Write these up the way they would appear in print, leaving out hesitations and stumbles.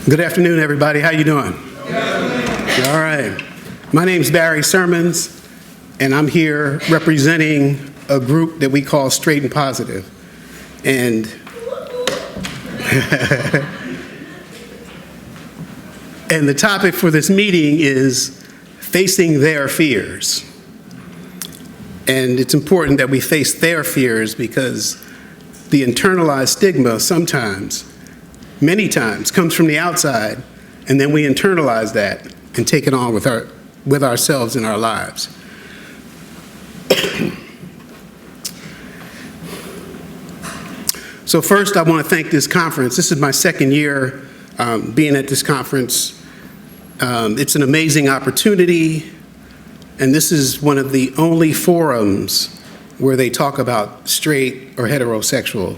Good afternoon, everybody. How you doing? All right. My name's Barry Sermons, and I'm here representing a group that we call Straight and Positive. And and the topic for this meeting is facing their fears. And it's important that we face their fears because the internalized stigma sometimes, many times, comes from the outside, and then we internalize that and take it on with ourselves in our lives. So first, I want to thank this conference. This is my second year being at this conference. It's an amazing opportunity, and this is one of the only forums where they talk about straight or heterosexual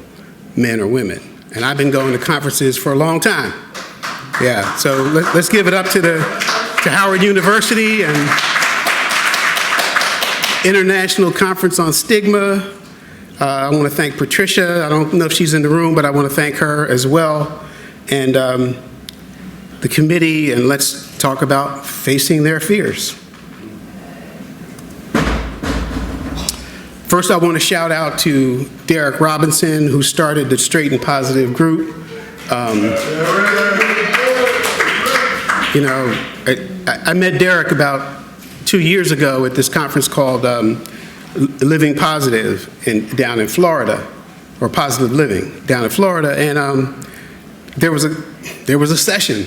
men or women. And I've been going to conferences for a long time. Yeah, so let's give it up to Howard University and International Conference on Stigma. I want to thank Patricia. I don't know if she's in the room, but I want to thank her as well. And the committee, and let's talk about facing their fears. First, I want to shout out to Derek Robinson, who started the Straight and Positive group. I met Derek about 2 years ago at this conference called Living Positive down in Florida, or Positive Living down in Florida, and there was a session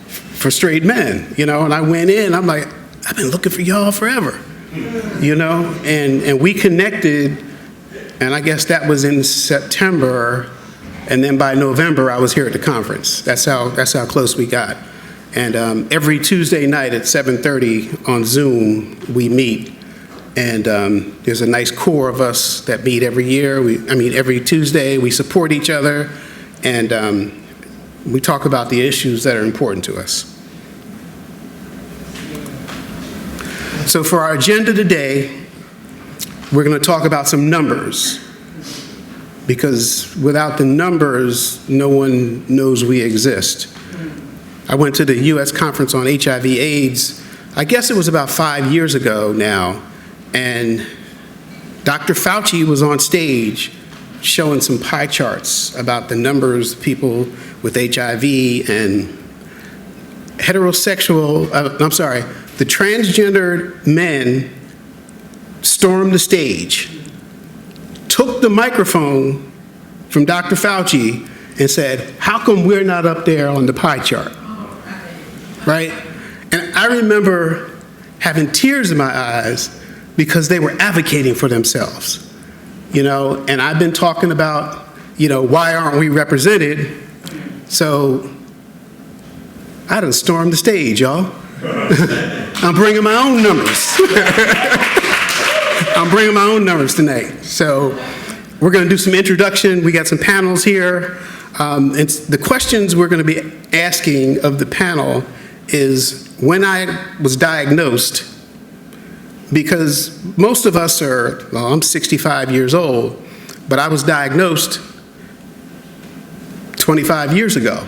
for straight men, and I went in. I'm like, I've been looking for y'all forever. And we connected, and I guess that was in September, and then by November I was here at the conference. That's how close we got. And every Tuesday night at 7:30 on Zoom we meet, and there's a nice core of us that meet every year. Every Tuesday we support each other, and we talk about the issues that are important to us. So for our agenda today, we're going to talk about some numbers, because without the numbers, no one knows we exist. I went to the U.S. Conference on HIV/AIDS, I guess it was about 5 years ago now, and Dr. Fauci was on stage showing some pie charts about the numbers of people with HIV and the transgender men stormed the stage, took the microphone from Dr. Fauci and said, how come we're not up there on the pie chart? Right? And I remember having tears in my eyes because they were advocating for themselves, and I've been talking about, why aren't we represented? So I done stormed the stage, y'all. I'm bringing my own numbers. I'm bringing my own numbers tonight. So we're going to do some introduction. We got some panels here. And the questions we're going to be asking of the panel is when I was diagnosed, because most of us I'm 65 years old, but I was diagnosed 25 years ago.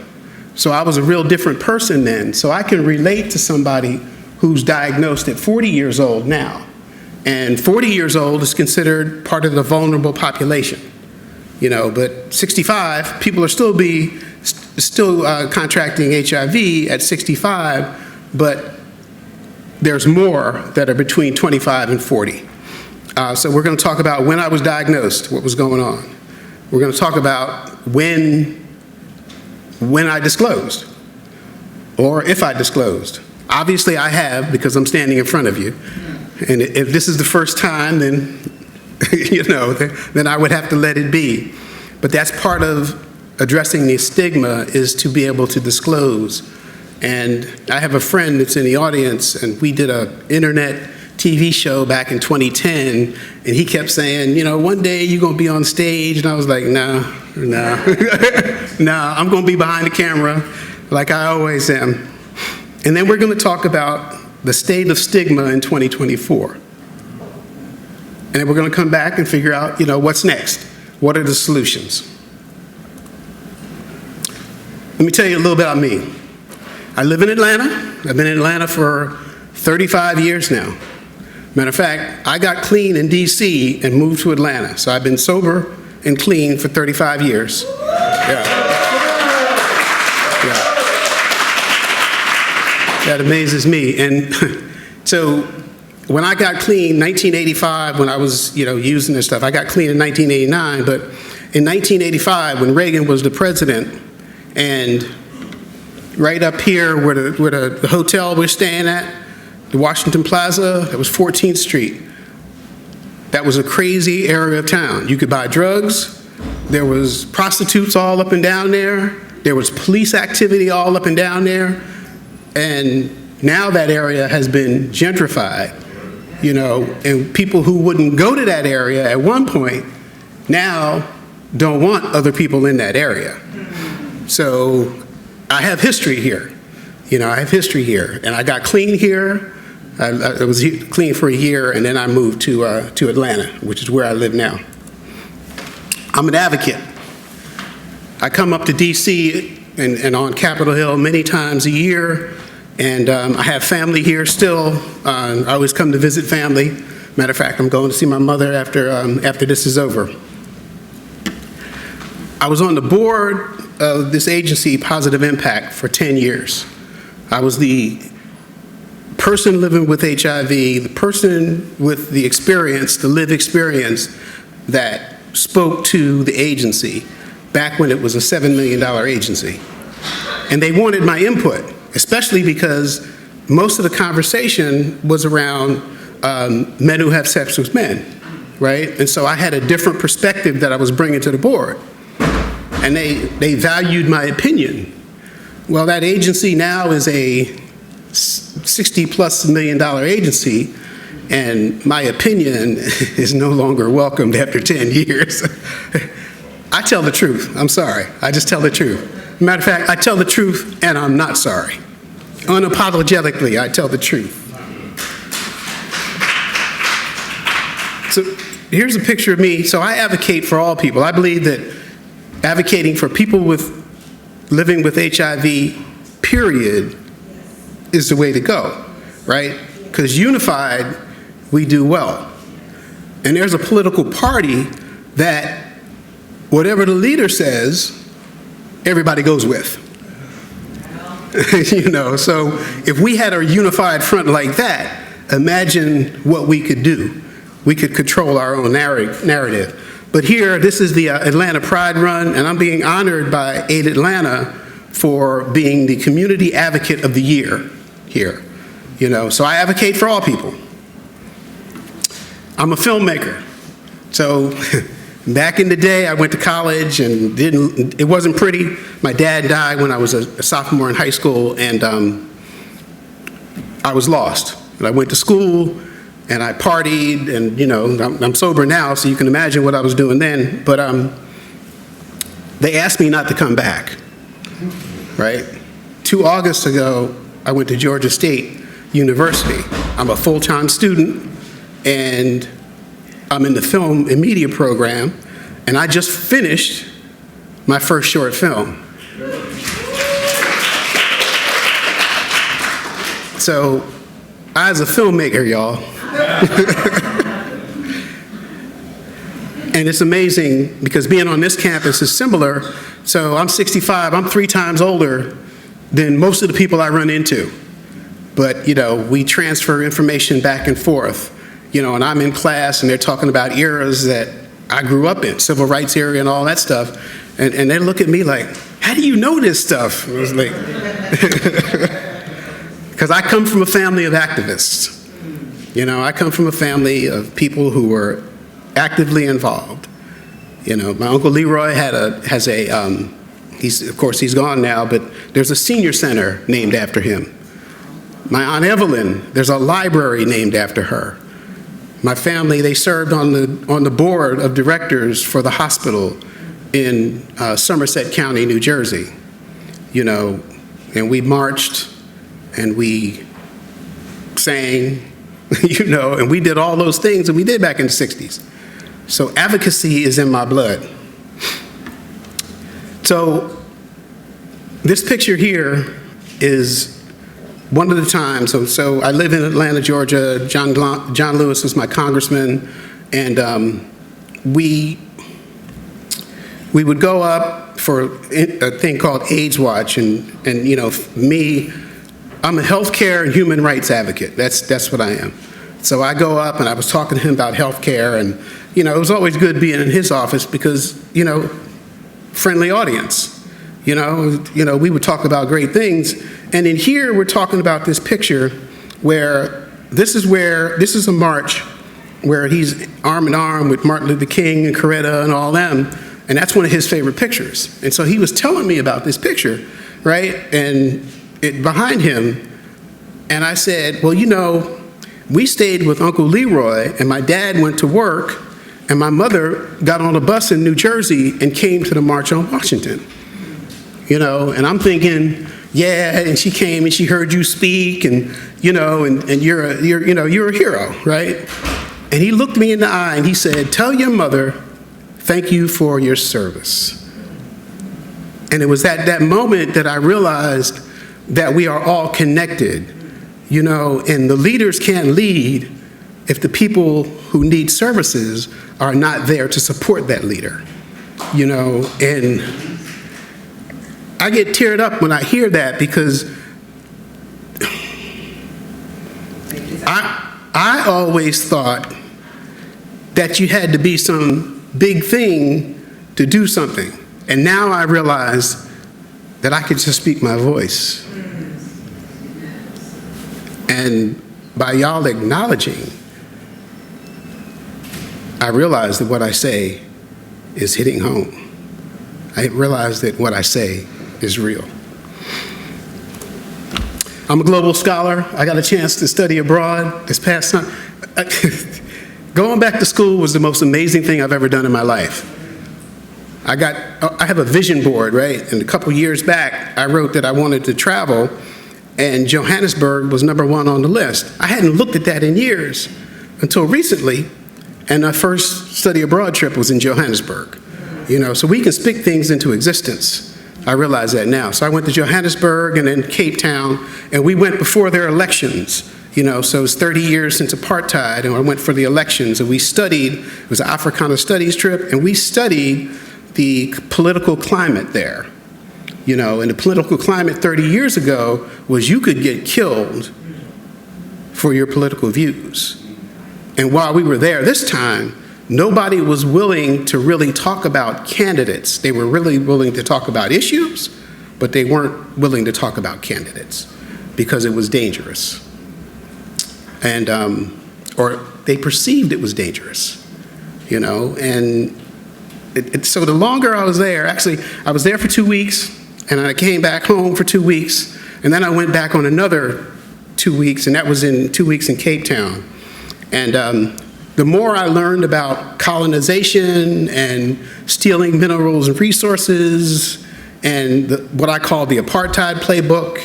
So I was a real different person then. So I can relate to somebody who's diagnosed at 40 years old now. And 40 years old is considered part of the vulnerable population. But 65, people are still contracting HIV at 65, but there's more that are between 25 and 40. So we're going to talk about when I was diagnosed, what was going on. We're going to talk about when I disclosed, or if I disclosed. Obviously I have, because I'm standing in front of you. And if this is the first time, then, then I would have to let it be. But that's part of addressing the stigma, is to be able to disclose. And I have a friend that's in the audience, and we did an internet TV show back in 2010, and he kept saying, one day you're going to be on stage. And I was like, no. No, I'm going to be behind the camera like I always am. And then we're going to talk about the state of stigma in 2024. And then we're going to come back and figure out, what's next? What are the solutions? Let me tell you a little bit about me. I live in Atlanta. I've been in Atlanta for 35 years now. Matter of fact, I got clean in D.C. and moved to Atlanta. So I've been sober and clean for 35 years. Yeah. That amazes me. And so when I got clean, 1985, when I was, using this stuff, I got clean in 1989, but in 1985, when Reagan was the president, and right up here where the hotel we're staying at, the Washington Plaza, that was 14th Street. That was a crazy area of town. You could buy drugs. There was prostitutes all up and down there. There was police activity all up and down there. And now that area has been gentrified, and people who wouldn't go to that area at one point now don't want other people in that area. So I have history here. I have history here. And I got clean here. I was clean for a year, and then I moved to Atlanta, which is where I live now. I'm an advocate. I come up to D.C. and on Capitol Hill many times a year, and I have family here still. I always come to visit family. Matter of fact, I'm going to see my mother after this is over. I was on the board of this agency, Positive Impact, for 10 years. I was the person living with HIV, the person with the experience, the lived experience that spoke to the agency back when it was a $7 million agency. And they wanted my input, especially because most of the conversation was around men who have sex with men, right? And so I had a different perspective that I was bringing to the board. And they valued my opinion. Well, that agency now is a $60+ million agency, and my opinion is no longer welcomed after 10 years. I tell the truth. I'm sorry. I just tell the truth. Matter of fact, I tell the truth, and I'm not sorry. Unapologetically, I tell the truth. So here's a picture of me. So I advocate for all people. I believe that advocating for people living with HIV, period, is the way to go, right? Because unified, we do well. And there's a political party that whatever the leader says, everybody goes with. So if we had a unified front like that, imagine what we could do. We could control our own narrative. But here, this is the Atlanta Pride Run, and I'm being honored by Aid Atlanta for being the Community Advocate of the Year here. So I advocate for all people. I'm a filmmaker. So back in the day, I went to college and it wasn't pretty. My dad died when I was a sophomore in high school, and I was lost. And I went to school and I partied, and I'm sober now, so you can imagine what I was doing then. But they asked me not to come back, right? 2 August ago, I went to Georgia State University. I'm a full-time student, and I'm in the film and media program, and I just finished my first short film. So, I was a filmmaker, y'all. And it's amazing because being on this campus is similar. So I'm 65, I'm 3 times older than most of the people I run into. But, we transfer information back and forth. And I'm in class and they're talking about eras that I grew up in, civil rights era and all that stuff. And they look at me like, how do you know this stuff? I was like, because I come from a family of activists. I come from a family of people who were actively involved. My Uncle Leroy he's gone now, but there's a senior center named after him. My Aunt Evelyn, there's a library named after her. My family, they served on the board of directors for the hospital in Somerset County, New Jersey. And we marched and we sang, and we did all those things that we did back in the 60s. So advocacy is in my blood. So This picture here is one of the times, so I live in Atlanta, Georgia. John Lewis was my congressman, and we would go up for a thing called AIDS Watch, and you know, me, I'm a healthcare and human rights advocate. That's what I am. So I go up, and I was talking to him about healthcare, and you know, it was always good being in his office because, you know, friendly audience. You know, we would talk about great things, and in here we're talking about this picture where this is a march where he's arm in arm with Martin Luther King and Coretta and all them, and that's one of his favorite pictures. And so he was telling me about this picture, right, and it behind him, and I said, well, you know, we stayed with Uncle Leroy, and my dad went to work, and my mother got on a bus in New Jersey and came to the March on Washington. You know, and I'm thinking, yeah, and she came and she heard you speak, and you know, and you're a hero, right? And he looked me in the eye and he said, tell your mother, thank you for your service. And it was at that moment that I realized that we are all connected, you know, and the leaders can't lead if the people who need services are not there to support that leader, you know, and I get teared up when I hear that because I always thought that you had to be some big thing to do something. And now I realize that I could just speak my voice. And by y'all acknowledging, I realize that what I say is hitting home. I realize that what I say is real. I'm a global scholar. I got a chance to study abroad this past time. Going back to school was the most amazing thing I've ever done in my life. I have a vision board, right? And a couple years back, I wrote that I wanted to travel, and Johannesburg was #1 on the list. I hadn't looked at that in years until recently, and my first study abroad trip was in Johannesburg. You know, so we can speak things into existence. I realize that now. So I went to Johannesburg and then Cape Town, and we went before their elections. You know, so it's 30 years since apartheid, and I went for the elections, and we studied, it was an Africana studies trip, and we studied the political climate there. You know, and the political climate 30 years ago was you could get killed for your political views. And while we were there this time, nobody was willing to really talk about candidates. They were really willing to talk about issues, but they weren't willing to talk about candidates because it was dangerous. And, or they perceived it was dangerous, you know, and so the longer I was there, actually, I was there for 2 weeks, and I came back home for 2 weeks, and then I went back on another 2 weeks, and that was in 2 weeks in Cape Town. And the more I learned about colonization and stealing minerals and resources and what I call the apartheid playbook,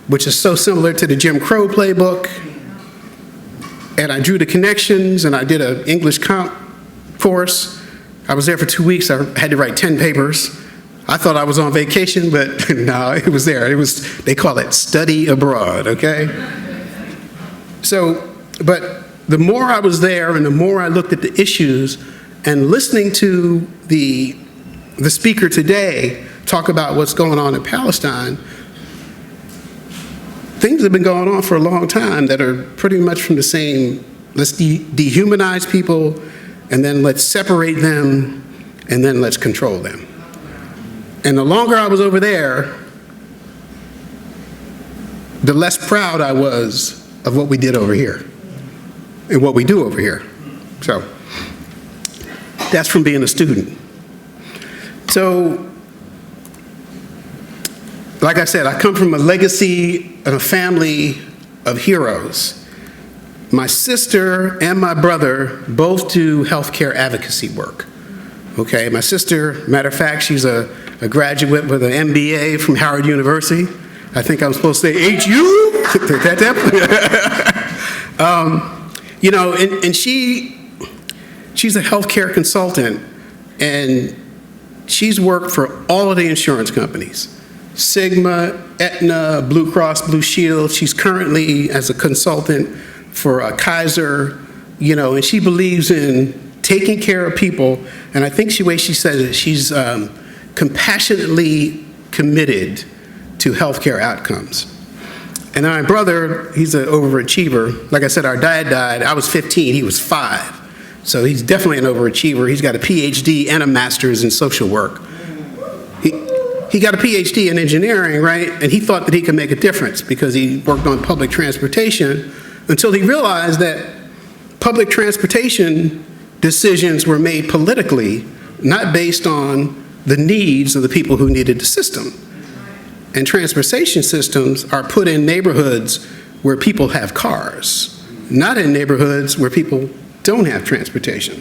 which is so similar to the Jim Crow playbook, and I drew the connections, and I did an English comp course. I was there for 2 weeks. I had to write 10 papers. I thought I was on vacation, but no, it was there. It was, they call it study abroad, okay? So, but the more I was there and the more I looked at the issues and listening to the speaker today talk about what's going on in Palestine, things have been going on for a long time that are pretty much from the same, let's dehumanize people, and then let's separate them, and then let's control them. And the longer I was over there, the less proud I was of what we did over here and what we do over here. So that's from being a student. So, like I said, I come from a legacy and a family of heroes. My sister and my brother both do healthcare advocacy work. Okay, my sister, matter of fact, she's a graduate with an MBA from Howard University. I think I'm supposed to say HU. You know, and she's a healthcare consultant, and she's worked for all of the insurance companies. Stigma, Aetna, Blue Cross Blue Shield. She's currently as a consultant for Kaiser, and she believes in taking care of people. And I think the way she says it, she's compassionately committed to healthcare outcomes. And my brother, he's an overachiever. Like I said, our dad died. I was 15, he was 5. So he's definitely an overachiever. He's got a PhD and a master's in social work. He got a PhD in engineering, right? And he thought that he could make a difference because he worked on public transportation until he realized that public transportation decisions were made politically, not based on the needs of the people who needed the system. And transportation systems are put in neighborhoods where people have cars, not in neighborhoods where people don't have transportation,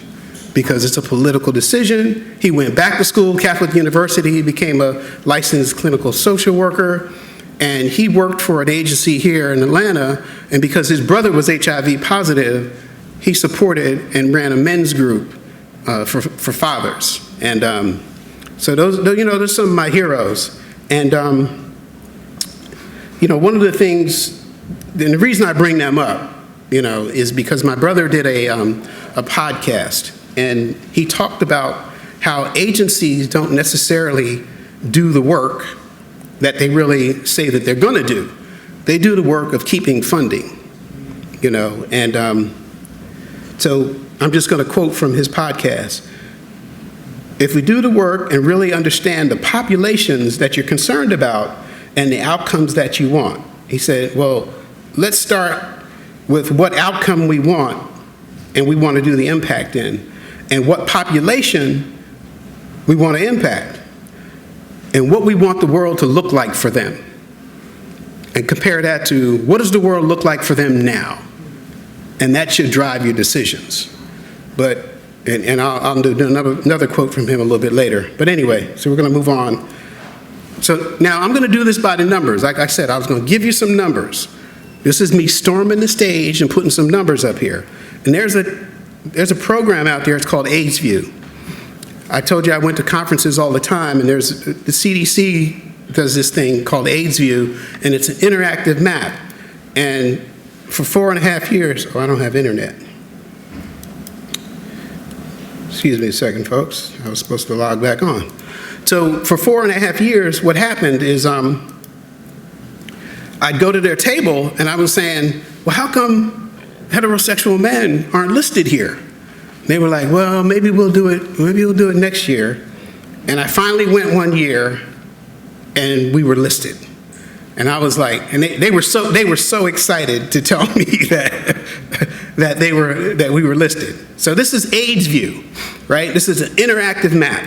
because it's a political decision. He went back to school, Catholic University, he became a licensed clinical social worker, and he worked for an agency here in Atlanta, and because his brother was HIV positive, he supported and ran a men's group for fathers. And so those are some of my heroes. And one of the things, and the reason I bring them up, is because my brother did a podcast, and he talked about how agencies don't necessarily do the work that they really say that they're going to do. They do the work of keeping funding, and so I'm just going to quote from his podcast. If we do the work and really understand the populations that you're concerned about and the outcomes that you want, he said, well, let's start with what outcome we want and we want to do the impact in, and what population we want to impact, and what we want the world to look like for them. And compare that to what does the world look like for them now? And that should drive your decisions. But and I'll do another quote from him a little bit later. But anyway, so we're going to move on. So now I'm going to do this by the numbers. Like I said, I was going to give you some numbers. This is me storming the stage and putting some numbers up here. And there's a program out there, it's called AIDS View. I told you I went to conferences all the time, and the CDC does this thing called AIDS View, and it's an interactive map. And for 4.5 years, I don't have internet. Excuse me a second, folks. I was supposed to log back on. So for 4.5 years, what happened is I'd go to their table and I was saying, well, how come heterosexual men aren't listed here? And they were like, well, maybe we'll do it next year. And I finally went one year and we were listed. And I was like, and they were so excited to tell me that we were listed. So this is AIDS View, right? This is an interactive map.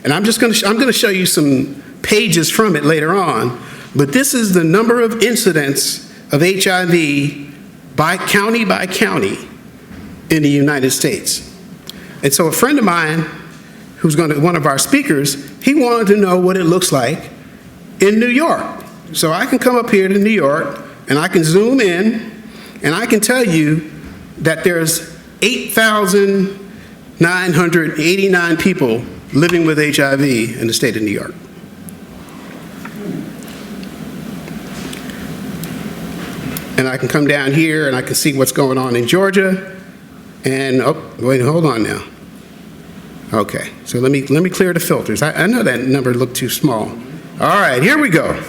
And I'm going to show you some pages from it later on, but this is the number of incidents of HIV by county in the United States. And so a friend of mine, who's one of our speakers, he wanted to know what it looks like in New York. So I can come up here to New York, and I can zoom in, and I can tell you that there's 8,989 people living with HIV in the state of New York. And I can come down here and I can see what's going on in Georgia. And, hold on now. Okay, so let me clear the filters. I know that number looked too small. All right, here we go.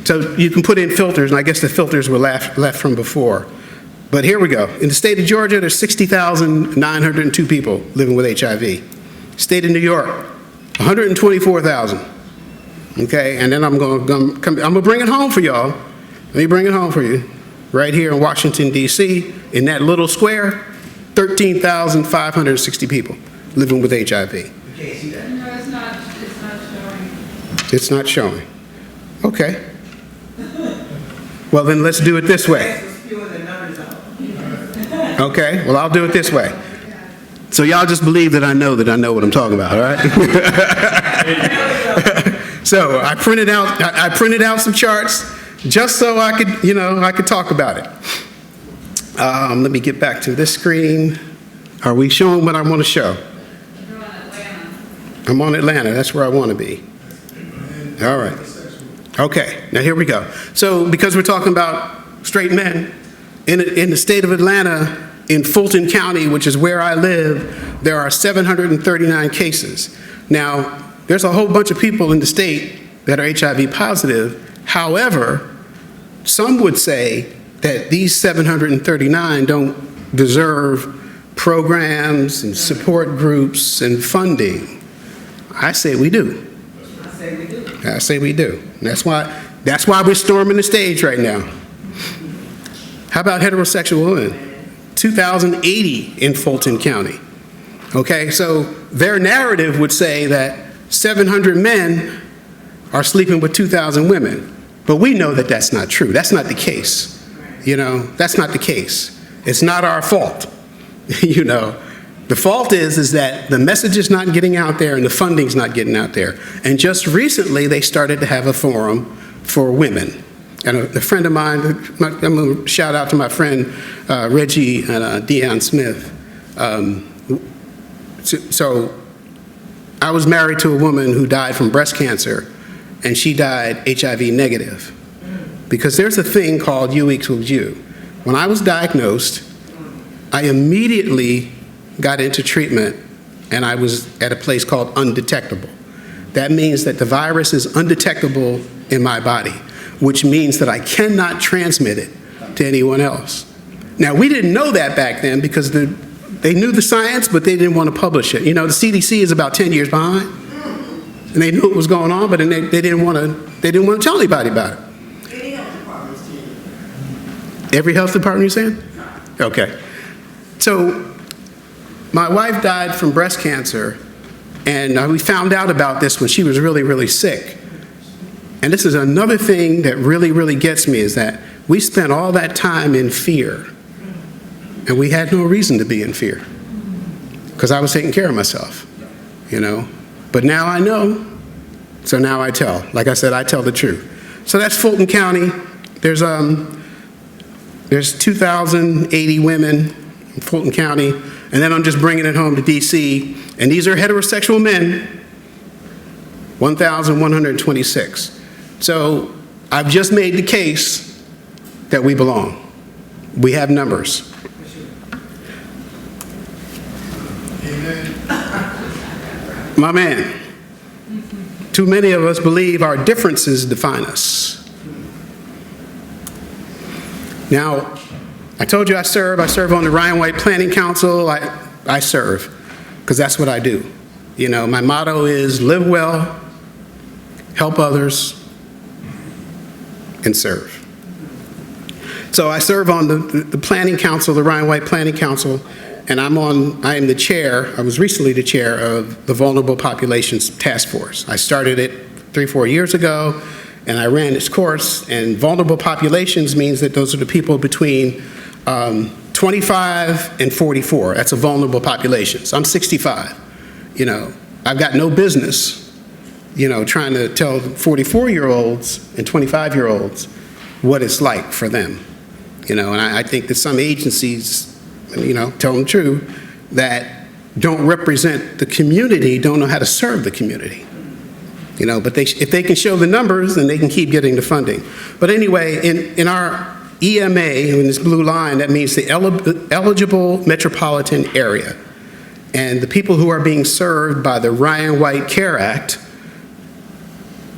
So you can put in filters, and I guess the filters were left from before. But here we go. In the state of Georgia, there's 60,902 people living with HIV. State of New York, 124,000. Okay, and then I'm going to bring it home for y'all. Let me bring it home for you. Right here in Washington, D.C., in that little square, 13,560 people living with HIV. You can't see that. No, it's not showing. It's not showing. Okay. Well, then let's do it this way. Okay, well, I'll do it this way. So y'all just believe that I know what I'm talking about, all right? So I printed out some charts just so I could talk about it. Let me get back to this screen. Are we showing what I want to show? You're on Atlanta. I'm on Atlanta. That's where I want to be. All right. Okay, now here we go. So because we're talking about straight men, in the state of Atlanta, in Fulton County, which is where I live, there are 739 cases. Now, there's a whole bunch of people in the state that are HIV positive. However, some would say that these 739 don't deserve programs and support groups and funding. I say we do. I say we do. That's why we're storming the stage right now. How about heterosexual women? 2,080 in Fulton County. Okay, so their narrative would say that 700 men are sleeping with 2,000 women. But we know that that's not true. That's not the case. You know, that's not the case. It's not our fault. You know, the fault is that the message is not getting out there and the funding's not getting out there. And just recently, they started to have a forum for women. And a friend of mine, I'm going to shout out to my friend Reggie and Deion Smith. So I was married to a woman who died from breast cancer, and she died HIV negative. Because there's a thing called U equals U. When I was diagnosed, I immediately got into treatment, and I was at a place called undetectable. That means that the virus is undetectable in my body, which means that I cannot transmit it to anyone else. Now, we didn't know that back then because they knew the science, but they didn't want to publish it. You know, the CDC is about 10 years behind, and they knew what was going on, but they didn't want to tell anybody about it. Any health department's doing Every health department, you're saying? Okay. So my wife died from breast cancer, and we found out about this when she was really, really sick. And this is another thing that really, really gets me, is that we spent all that time in fear, and we had no reason to be in fear, because I was taking care of myself, you know. But now I know, so now I tell. Like I said, I tell the truth. So that's Fulton County. There's 2,080 women in Fulton County, and then I'm just bringing it home to DC, and these are heterosexual men, 1,126. So I've just made the case that we belong. We have numbers. Amen. My man, too many of us believe our differences define us. Now, I told you I serve on the Ryan White Planning Council. I serve, because that's what I do. You know, my motto is live well, help others, and serve. So I serve on the Planning Council, the Ryan White Planning Council, and I am the chair, I was recently the chair of the Vulnerable Populations Task Force. I started it 3-4 years ago, and I ran its course, and vulnerable populations means that those are the people between 25 and 44. That's a vulnerable population. So I'm 65. You know, I've got no business, you know, trying to tell 44-year-olds and 25-year-olds what it's like for them. You know, and I think that some agencies, you know, tell them the truth, that don't represent the community, don't know how to serve the community. You know, but if they can show the numbers, then they can keep getting the funding. But anyway, in our EMA, in this blue line, that means the eligible metropolitan area. And the people who are being served by the Ryan White Care Act,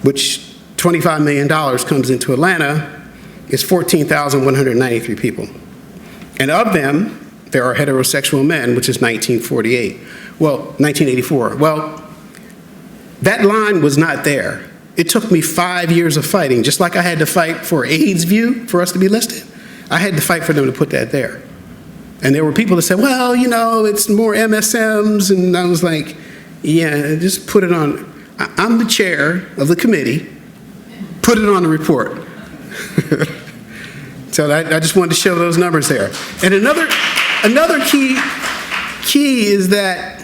which $25 million comes into Atlanta, is 14,193 people. And of them, there are heterosexual men, which is 1984. Well, that line was not there. It took me 5 years of fighting, just like I had to fight for AIDS View for us to be listed. I had to fight for them to put that there. And there were people that said, well, you know, it's more MSMs, and I was like, yeah, just put it on. I'm the chair of the committee. Put it on the report. So I just wanted to show those numbers there. And another key is that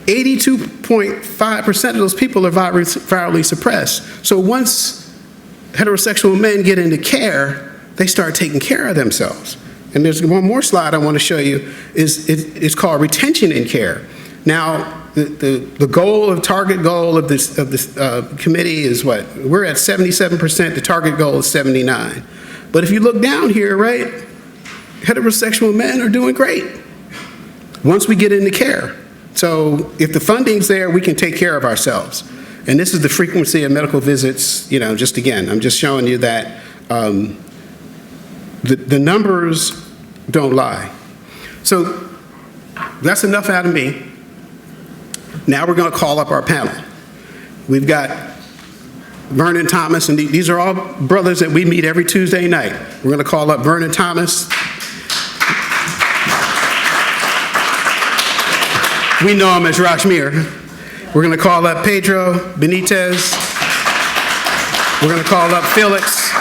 82.5% of those people are virally suppressed. So once heterosexual men get into care, they start taking care of themselves. And there's one more slide I want to show you. It's called retention in care. Now, the goal of target goal of this committee is what? We're at 77%, the target goal is 79. But if you look down here, right, heterosexual men are doing great once we get into care. So if the funding's there, we can take care of ourselves. And this is the frequency of medical visits, you know, just again, I'm just showing you that the numbers don't lie. So that's enough out of me. Now we're going to call up our panel. We've got Vernon Thomas, and these are all brothers that we meet every Tuesday night. We're going to call up Vernon Thomas. We know him as Rashmir. We're going to call up Pedro Benitez. We're going to call up Felix.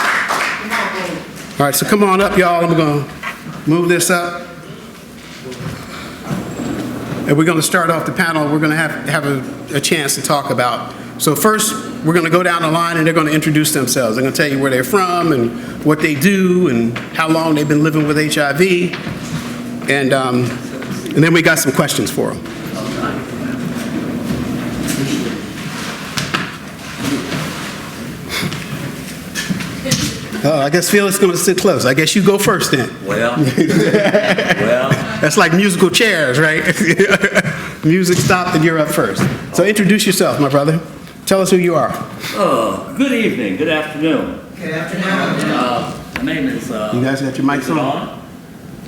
All right, so come on up, y'all. I'm going to move this up. And we're going to start off the panel. We're going to have a chance to talk about. So first, we're going to go down the line, and they're going to introduce themselves. They're going to tell you where they're from and what they do and how long they've been living with HIV. And then we got some questions for them. I guess Felix is going to sit close. I guess you go first then. Well, That's like musical chairs, right? Music stopped and you're up first. So introduce yourself, my brother. Tell us who you are. good evening, good afternoon. Good afternoon. My name is, You guys got your mics is it on? on?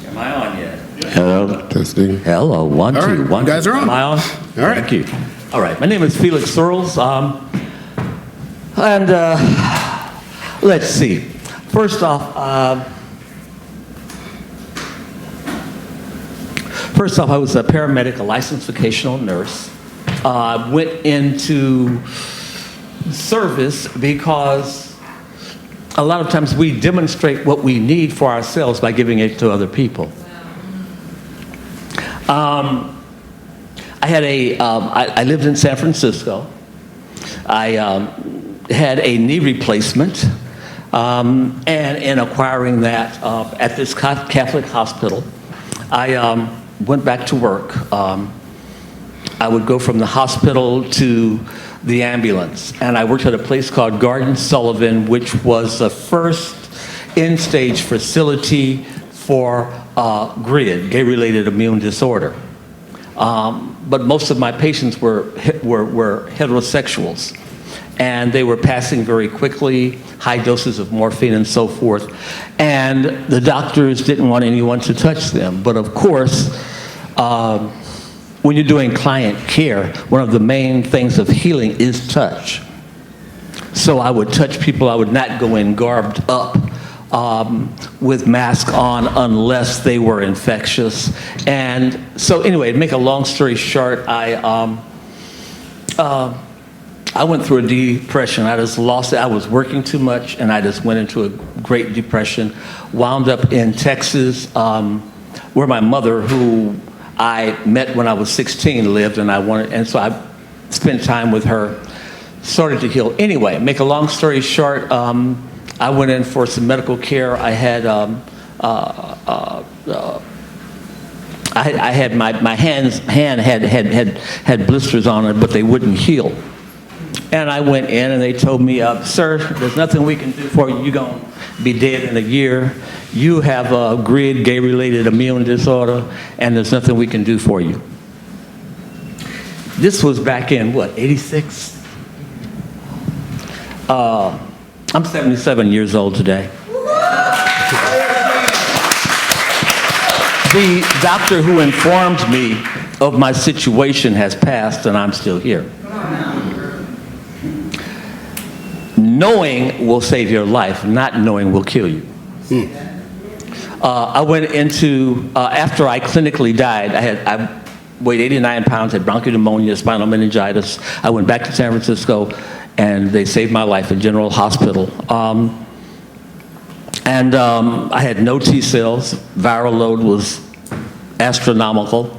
Am I on yet? Hello. Testing. Hello. One, All two, right, one, you guys two. are on. Am I on? All right. Thank you. All right. My name is Felix Searles. And let's see. First off, I was a paramedic, a licensed vocational nurse. Went into service because a lot of times we demonstrate what we need for ourselves by giving it to other people. I lived in San Francisco. I had a knee replacement, and in acquiring that at this Catholic hospital, I went back to work. I would go from the hospital to the ambulance, and I worked at a place called Garden Sullivan, which was the first in-stage facility for GRID, gay-related immune disorder. But most of my patients were heterosexuals, and they were passing very quickly, high doses of morphine and so forth, and the doctors didn't want anyone to touch them. But of course, when you're doing client care, one of the main things of healing is touch. So I would touch people. I would not go in garbed up with mask on unless they were infectious. And so anyway, to make a long story short, I went through a depression. I just lost it. I was working too much, and I just went into a great depression. Wound up in Texas, where my mother, who I met when I was 16, lived, and so I spent time with her, started to heal. Anyway, make a long story short, I went in for some medical care. I had my hand had blisters on it, but they wouldn't heal. And I went in, and they told me, "Sir, there's nothing we can do for you. You're going to be dead in a year. You have a GRID, gay-related immune disorder, and there's nothing we can do for you." This was back in, what, 86? I'm 77 years old today. The doctor who informed me of my situation has passed, and I'm still here. Knowing will save your life, not knowing will kill you. I went into, after I clinically died, I weighed 89 pounds, had bronchiopneumonia, spinal meningitis. I went back to San Francisco, and they saved my life at General Hospital. I had no T cells. Viral load was astronomical.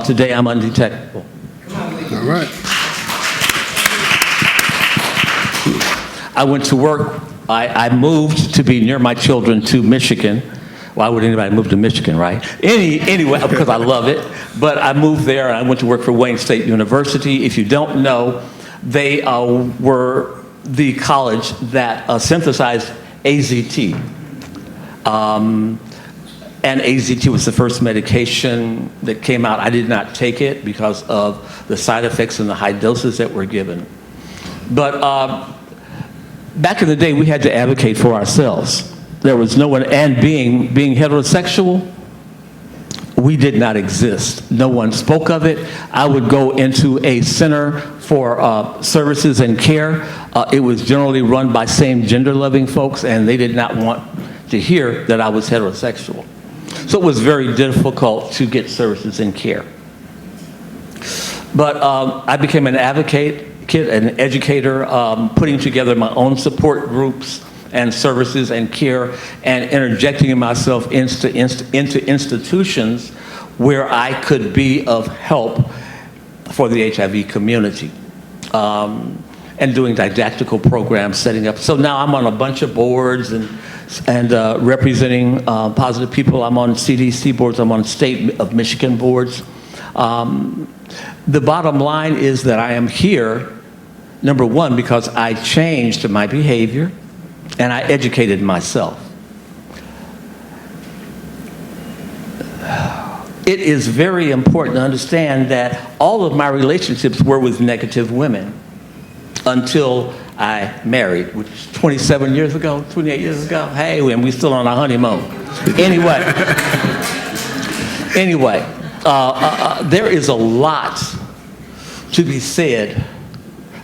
Today I'm undetectable. All right. I went to work. I moved to be near my children to Michigan, Why would anybody move to Michigan, right? Anyway, because I love it. But I moved there, and I went to work for Wayne State University. If you don't know, they were the college that synthesized AZT. And AZT was the first medication that came out. I did not take it because of the side effects and the high doses that were given. But back in the day, we had to advocate for ourselves. There was no one, and being heterosexual, we did not exist. No one spoke of it. I would go into a center for services and care. It was generally run by same gender-loving folks, and they did not want to hear that I was heterosexual. So it was very difficult to get services and care. But I became an advocate, an educator, putting together my own support groups and services and care, and interjecting myself into institutions where I could be of help for the HIV community, and doing didactical programs, setting up. So now I'm on a bunch of boards and representing positive people. I'm on CDC boards. I'm on State of Michigan boards. The bottom line is that I am here, number one, because I changed my behavior and I educated myself. It is very important to understand that all of my relationships were with negative women until I married, which is 27 years ago, 28 years ago. Hey, and we're still on our honeymoon. Anyway, there is a lot to be said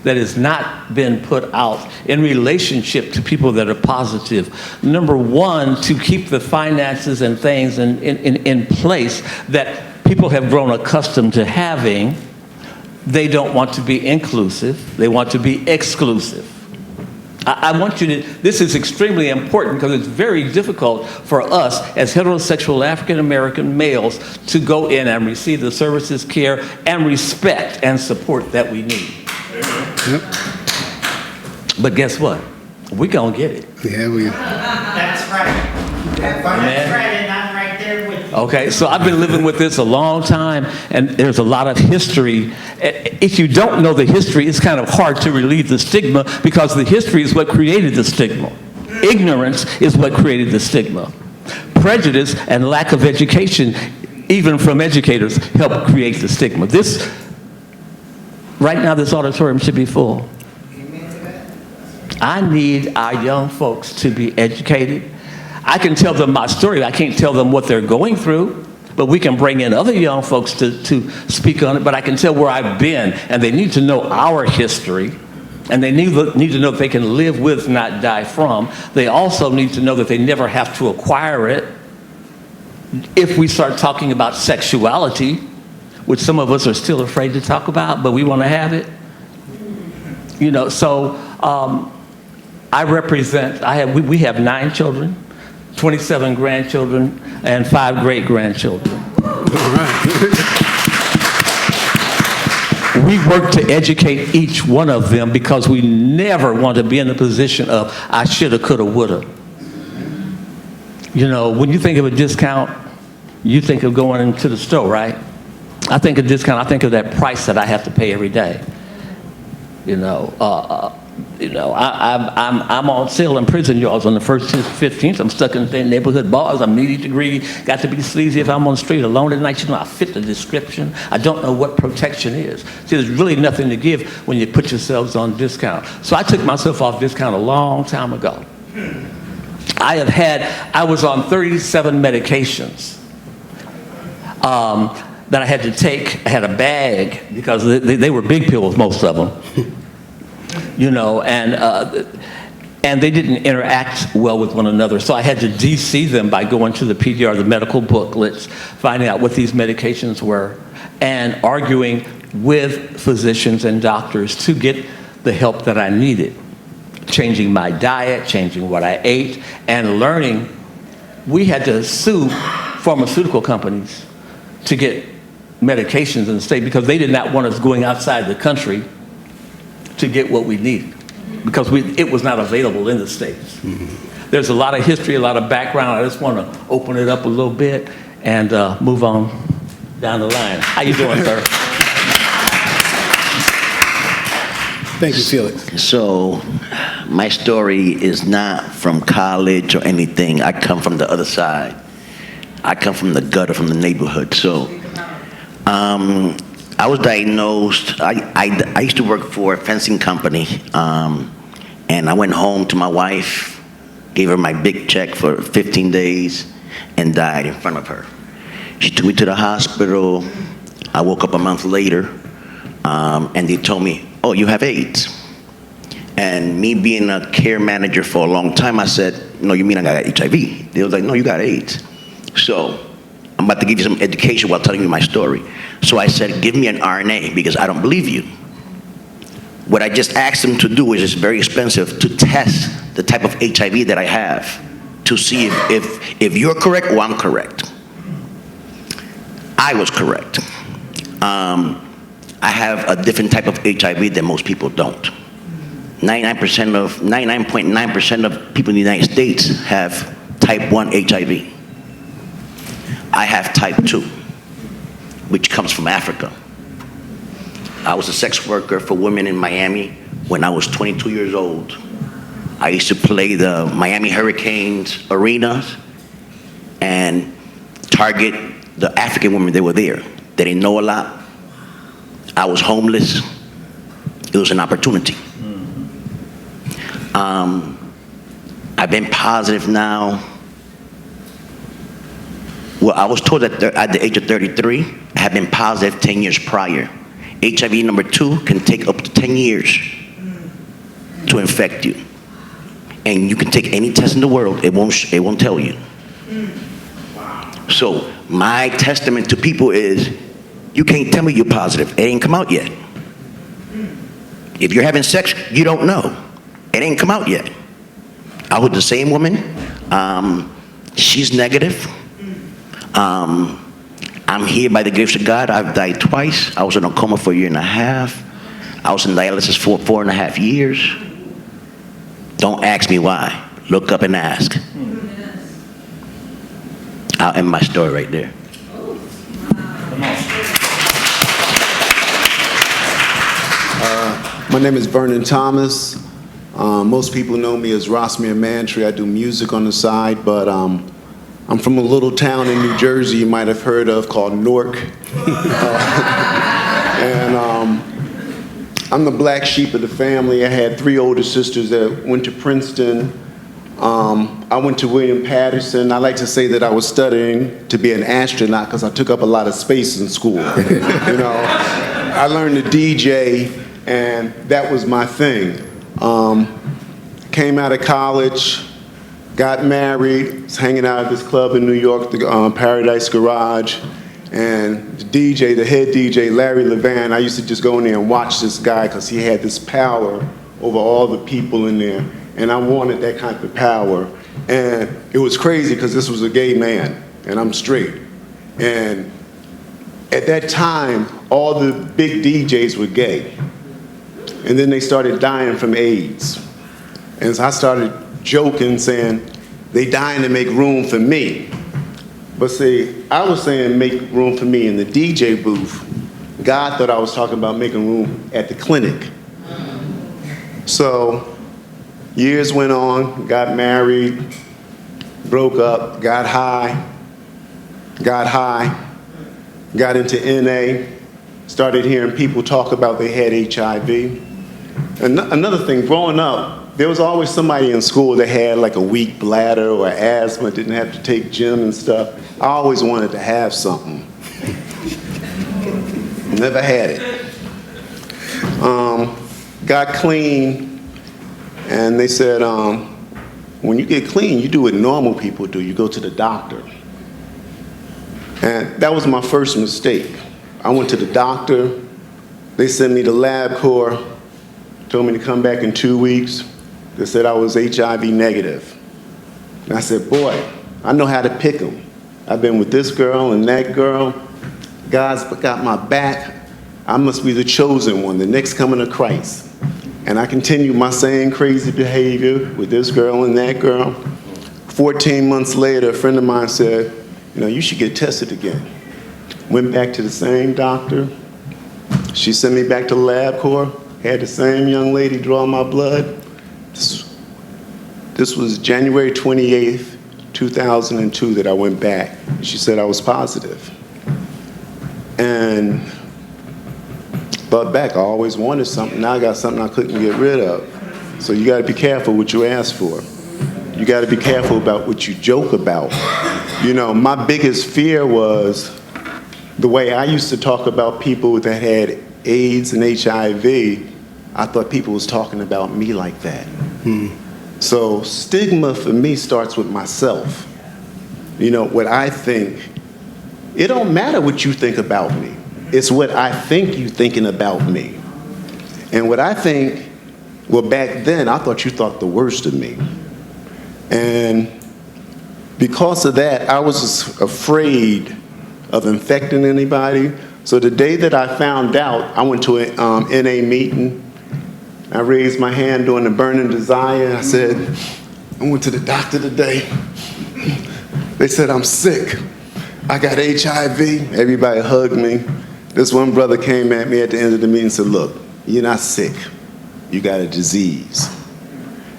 that has not been put out in relationship to people that are positive. Number one, to keep the finances and things in place that people have grown accustomed to having. They don't want to be inclusive. They want to be exclusive. I want you to, this is extremely important because it's very difficult for us as heterosexual African-American males to go in and receive the services, care, and respect and support that we need. Yep. But guess what? We're going to get it. Yeah, we. That's right. That's right, and I'm right there with you. Okay, so I've been living with this a long time, and there's a lot of history. If you don't know the history, it's kind of hard to relieve the stigma because the history is what created the stigma. Ignorance is what created the stigma. Prejudice and lack of education, even from educators, help create the stigma. Right now, this auditorium should be full. I need our young folks to be educated. I can tell them my story. I can't tell them what they're going through, but we can bring in other young folks to speak on it. But I can tell where I've been, and they need to know our history, and they need to know that they can live with, not die from. They also need to know that they never have to acquire it. If we start talking about sexuality, which some of us are still afraid to talk about, but we want to have it. So I represent, we have 9 children, 27 grandchildren, and 5 great-grandchildren. All right. We work to educate each one of them because we never want to be in the position of, I shoulda, coulda, woulda. When you think of a discount, you think of going into the store, right? I think of discount, I think of that price that I have to pay every day. I'm on sale in prison yards on the 1st to the 15th. I'm stuck in the neighborhood bars. I'm needy degree. Got to be sleazy if I'm on the street alone at night. I fit the description. I don't know what protection is. See, there's really nothing to give when you put yourselves on discount. So I took myself off discount a long time ago. I was on 37 medications that I had to take. I had a bag because they were big pills, most of them. And they didn't interact well with one another. So I had to DC them by going to the PDR, the medical booklets, finding out what these medications were, and arguing with physicians and doctors to get the help that I needed. Changing my diet, changing what I ate, and learning. We had to sue pharmaceutical companies to get medications in the state because they did not want us going outside the country to get what we needed because it was not available in the States. there's a lot of history, a lot of background. I just want to open it up a little bit and move on down the line. How you doing, sir? Thank you, Felix. So, my story is not from college or anything. I come from the other side. I come from the gutter, from the neighborhood. So, I was diagnosed. I used to work for a fencing company, and I went home to my wife, gave her my big check for 15 days, and died in front of her. She took me to the hospital. I woke up a month later, and they told me, "Oh, you have AIDS." And me being a care manager for a long time, I said, "No, you mean I got HIV?" They was like, "No, you got AIDS." So I'm about to give you some education while telling you my story. So I said, "Give me an RNA because I don't believe you." What I just asked them to do is, it's very expensive, to test the type of HIV that I have to see if you're correct or I'm correct. I was correct. I have a different type of HIV that most people don't. 99.9% of people in the United States have type 1 HIV. I have type 2, which comes from Africa. I was a sex worker for women in Miami when I was 22 years old. I used to play the Miami Hurricanes arenas and target the African women that were there. They didn't know a lot. I was homeless. It was an opportunity. I've been positive now. Well, I was told that at the age of 33, I had been positive 10 years prior. HIV number 2 can take up to 10 years to infect you. And you can take any test in the world, it won't tell you. So my testament to people is, you can't tell me you're positive. It ain't come out yet. If you're having sex, you don't know. It ain't come out yet. I was the same woman. She's negative. I'm here by the grace of God. I've died twice. I was in a coma for a year and a half. I was in dialysis for 4.5 years. Don't ask me why. Look up and ask. I'll end my story right there. My name is Vernon Thomas. Most people know me as Rossmere Mantry. I do music on the side, but I'm from a little town in New Jersey you might have heard of called Newark. And I'm the black sheep of the family. I had 3 older sisters that went to Princeton. I went to William Patterson. I like to say that I was studying to be an astronaut because I took up a lot of space in school. You know, I learned to DJ, and that was my thing. Came out of college, got married, was hanging out at this club in New York, the Paradise Garage, and the DJ, the head DJ, Larry Levan, I used to just go in there and watch this guy because he had this power over all the people in there, and I wanted that kind of power. And it was crazy because this was a gay man, and I'm straight. And at that time, all the big DJs were gay. And then they started dying from AIDS. And so I started joking, saying, they dying to make room for me. But see, I was saying make room for me in the DJ booth. God thought I was talking about making room at the clinic. So years went on, got married, broke up, got high, got into NA, started hearing people talk about they had HIV. And another thing, growing up, there was always somebody in school that had like a weak bladder or asthma, didn't have to take gym and stuff. I always wanted to have something. Never had it. Got clean, and they said, when you get clean, you do what normal people do. You go to the doctor. And that was my first mistake. I went to the doctor. They sent me to LabCorp, told me to come back in 2 weeks. They said I was HIV negative. And I said, boy, I know how to pick them. I've been with this girl and that girl. God's got my back. I must be the chosen one, the next coming of Christ. And I continued my same crazy behavior with this girl and that girl. 14 months later, a friend of mine said, you should get tested again. Went back to the same doctor. She sent me back to LabCorp, had the same young lady draw my blood. This was January 28th, 2002 that I went back. She said I was positive. And thought back, I always wanted something. Now I got something I couldn't get rid of. So you gotta be careful what you ask for. You gotta be careful about what you joke about. My biggest fear was the way I used to talk about people that had AIDS and HIV. I thought people was talking about me like that. So stigma for me starts with myself. What I think. It don't matter what you think about me. It's what I think you thinking about me. And what I think, well, back then, I thought you thought the worst of me. And because of that, I was afraid of infecting anybody. So the day that I found out, I went to an NA meeting. I raised my hand during the burning desire. I said, I went to the doctor today. They said, I'm sick. I got HIV. Everybody hugged me. This one brother came at me at the end of the meeting and said, look, you're not sick. You got a disease.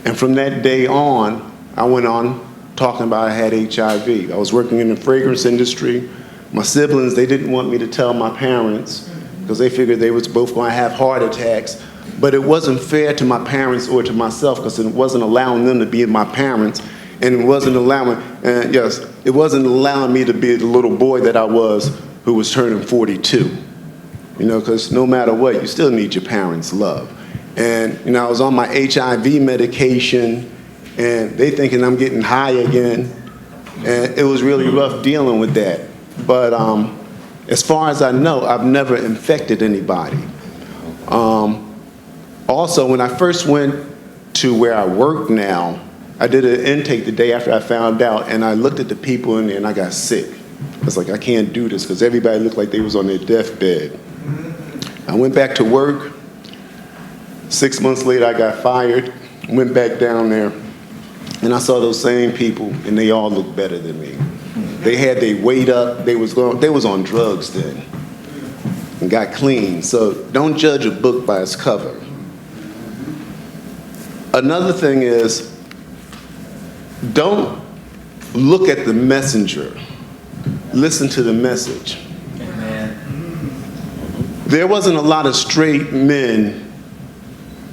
And from that day on, I went on talking about I had HIV. I was working in the fragrance industry. My siblings, they didn't want me to tell my parents because they figured they was both going to have heart attacks. But it wasn't fair to my parents or to myself because it wasn't allowing them to be my parents. And it wasn't allowing me to be the little boy that I was who was turning 42. Because no matter what, you still need your parents' love. And, I was on my HIV medication, and they thinking I'm getting high again. And it was really rough dealing with that. But as far as I know, I've never infected anybody. Also, when I first went to where I work now, I did an intake the day after I found out, and I looked at the people in there, and I got sick. I was like, I can't do this, because everybody looked like they was on their deathbed. I went back to work. 6 months later, I got fired, went back down there, and I saw those same people, and they all looked better than me. They had their weight up. They was on drugs then, and got clean. So don't judge a book by its cover. Another thing is, don't look at the messenger. Listen to the message. There wasn't a lot of straight men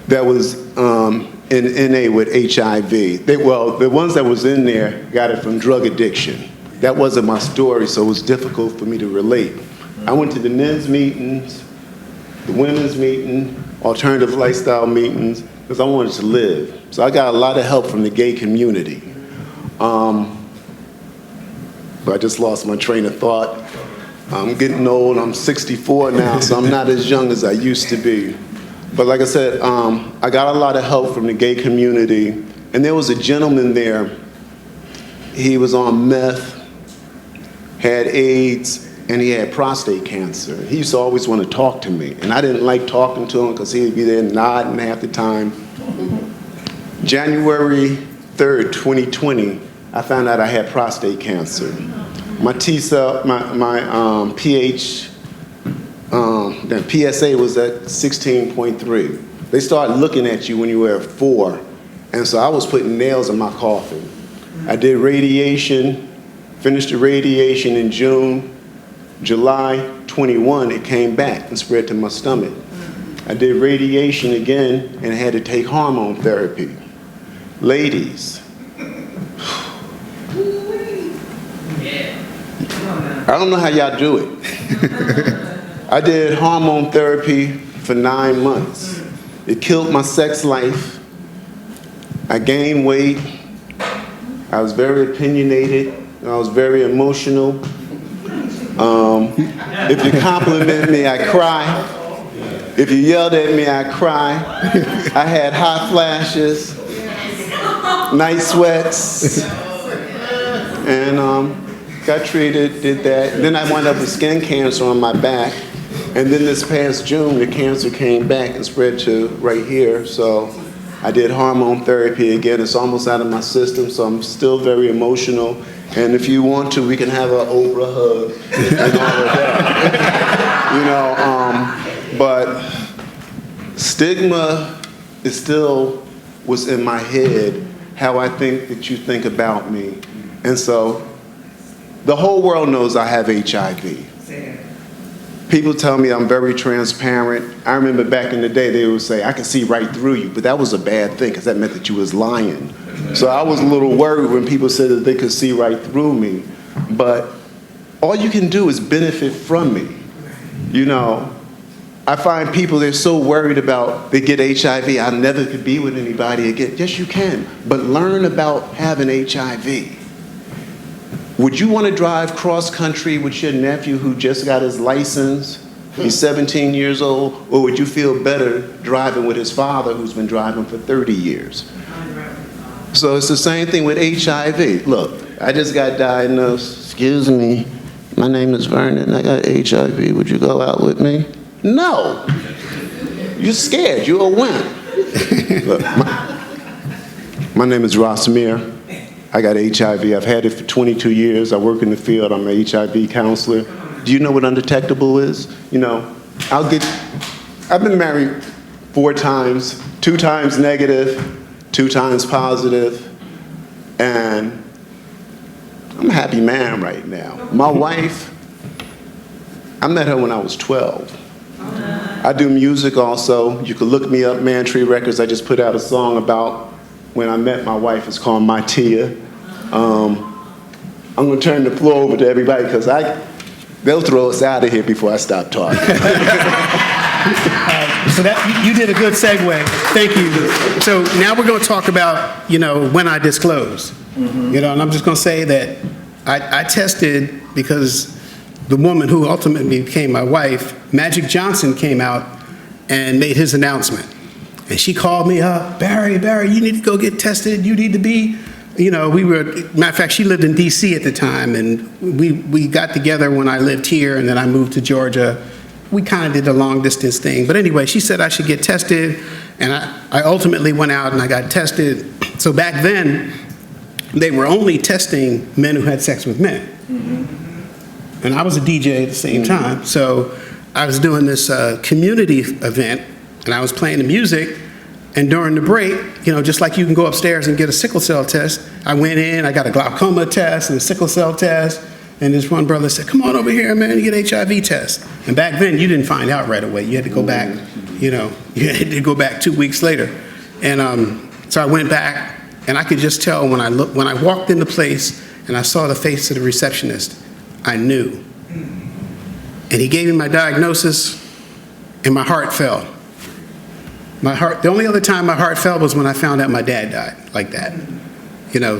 that was in NA with HIV. The ones that was in there got it from drug addiction. That wasn't my story, so it was difficult for me to relate. I went to the men's meetings, the women's meeting, alternative lifestyle meetings, because I wanted to live. So I got a lot of help from the gay community. But I just lost my train of thought. I'm getting old, I'm 64 now, so I'm not as young as I used to be. But like I said, I got a lot of help from the gay community. And there was a gentleman there, he was on meth, had AIDS, and he had prostate cancer. He used to always want to talk to me. And I didn't like talking to him because he'd be there nodding half the time. January 3rd, 2020, I found out I had prostate cancer. My T-cell, my pH, the PSA was at 16.3. They start looking at you when you were at 4. And so I was putting nails in my coffin. I did radiation, finished the radiation in June. July 21, it came back and spread to my stomach. I did radiation again and had to take hormone therapy. Ladies, I don't know how y'all do it. I did hormone therapy for 9 months. It killed my sex life. I gained weight. I was very opinionated. I was very emotional. If you compliment me, I cry. If you yelled at me, I cry. I had hot flashes, night sweats, and got treated, did that. Then I wound up with skin cancer on my back. And then this past June, the cancer came back and spread to right here. So I did hormone therapy again. It's almost out of my system, so I'm still very emotional. And if you want to, we can have an Oprah hug and all of that. But stigma is still what's in my head, how I think that you think about me. And so the whole world knows I have HIV. People tell me I'm very transparent. I remember back in the day, they would say, I can see right through you, but that was a bad thing because that meant that you was lying. So I was a little worried when people said that they could see right through me. But all you can do is benefit from me. I find people, they're so worried about they get HIV, I never could be with anybody again. Yes, you can, but learn about having HIV. Would you want to drive cross country with your nephew who just got his license? He's 17 years old. Or would you feel better driving with his father who's been driving for 30 years? So it's the same thing with HIV. Look, I just got diagnosed. Excuse me, my name is Vernon. I got HIV. Would you go out with me? No. You're scared. You're a wimp. Look, my name is Rosamir. I got HIV. I've had it for 22 years. I work in the field. I'm an HIV counselor. Do you know what undetectable is? I've been married 4 times, 2 times negative, 2 times positive, and I'm a happy man right now. My wife, I met her when I was 12. I do music also. You can look me up, Mantree Records. I just put out a song about when I met my wife. It's called My Tia. I'm going to turn the floor over to everybody because they'll throw us out of here before I stop talking. So that you did a good segue. Thank you. So now we're going to talk about, when I disclose. And I'm just going to say that I tested because the woman who ultimately became my wife, Magic Johnson, came out and made his announcement. And she called me up, Barry, you need to go get tested. You need to be, matter of fact, she lived in D.C. at the time, and we got together when I lived here, and then I moved to Georgia. We kind of did a long distance thing. But anyway, she said I should get tested, and I ultimately went out and I got tested. So back then, they were only testing men who had sex with men. And I was a DJ at the same time. So I was doing this community event, and I was playing the music, and during the break, just like you can go upstairs and get a sickle cell test, I went in, I got a glaucoma test and a sickle cell test, and this one brother said, come on over here, man, you get HIV test. And back then, you didn't find out right away. You had to go back, you had to go back 2 weeks later. And so I went back, and I could just tell when I walked in the place and I saw the face of the receptionist, I knew. And he gave me my diagnosis, and my heart fell. The only other time my heart fell was when I found out my dad died like that.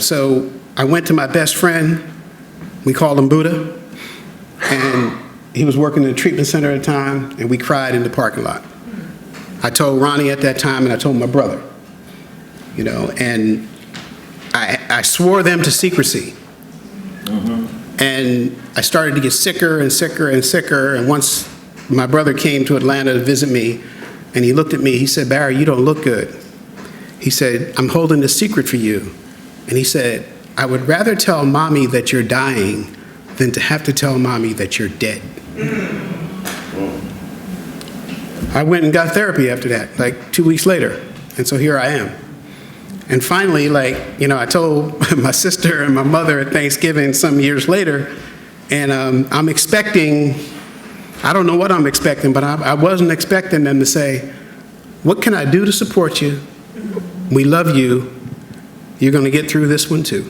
So I went to my best friend, we called him Buddha, and he was working in a treatment center at the time, and we cried in the parking lot. I told Ronnie at that time, and I told my brother, and I swore them to secrecy. And I started to get sicker and sicker and sicker, and once my brother came to Atlanta to visit me, and he looked at me, he said, Barry, you don't look good. He said, I'm holding a secret for you. And he said, I would rather tell mommy that you're dying than to have to tell mommy that you're dead. I went and got therapy after that, like 2 weeks later. And so here I am. And finally, I told my sister and my mother at Thanksgiving some years later, and I'm expecting, I don't know what I'm expecting, but I wasn't expecting them to say, what can I do to support you? We love you. You're going to get through this one too.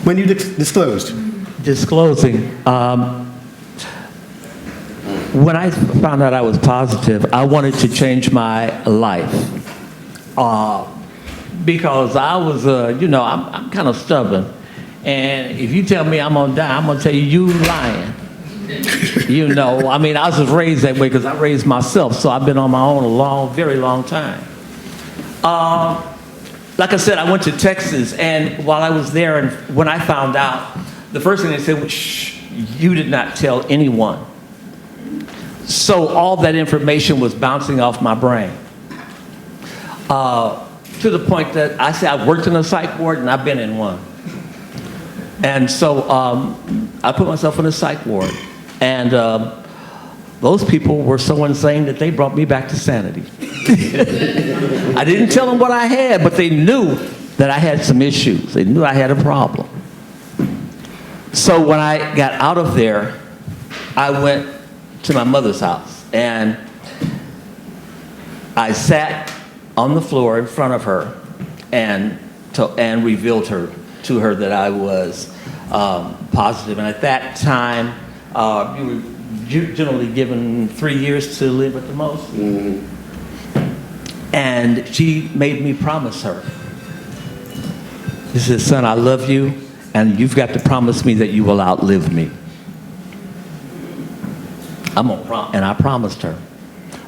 When you disclosed? Disclosing. When I found out I was positive, I wanted to change my life. Because I was, I'm kind of stubborn. And if you tell me I'm going to die, I'm going to tell you lying. I was just raised that way because I raised myself. So I've been on my own a very long time. Like I said, I went to Texas, and while I was there, and when I found out, the first thing they said was, shh, you did not tell anyone. So all that information was bouncing off my brain. to the point that I say I've worked in a psych ward and I've been in one. And so I put myself in a psych ward. And those people were so insane that they brought me back to sanity. I didn't tell them what I had, but they knew that I had some issues. They knew I had a problem. So when I got out of there, I went to my mother's house. And I sat on the floor in front of her and revealed to her that I was positive. And at that time, you were generally given 3 years to live at the most. Mm-hmm. And she made me promise her. She said, son, I love you, and you've got to promise me that you will outlive me. And I promised her.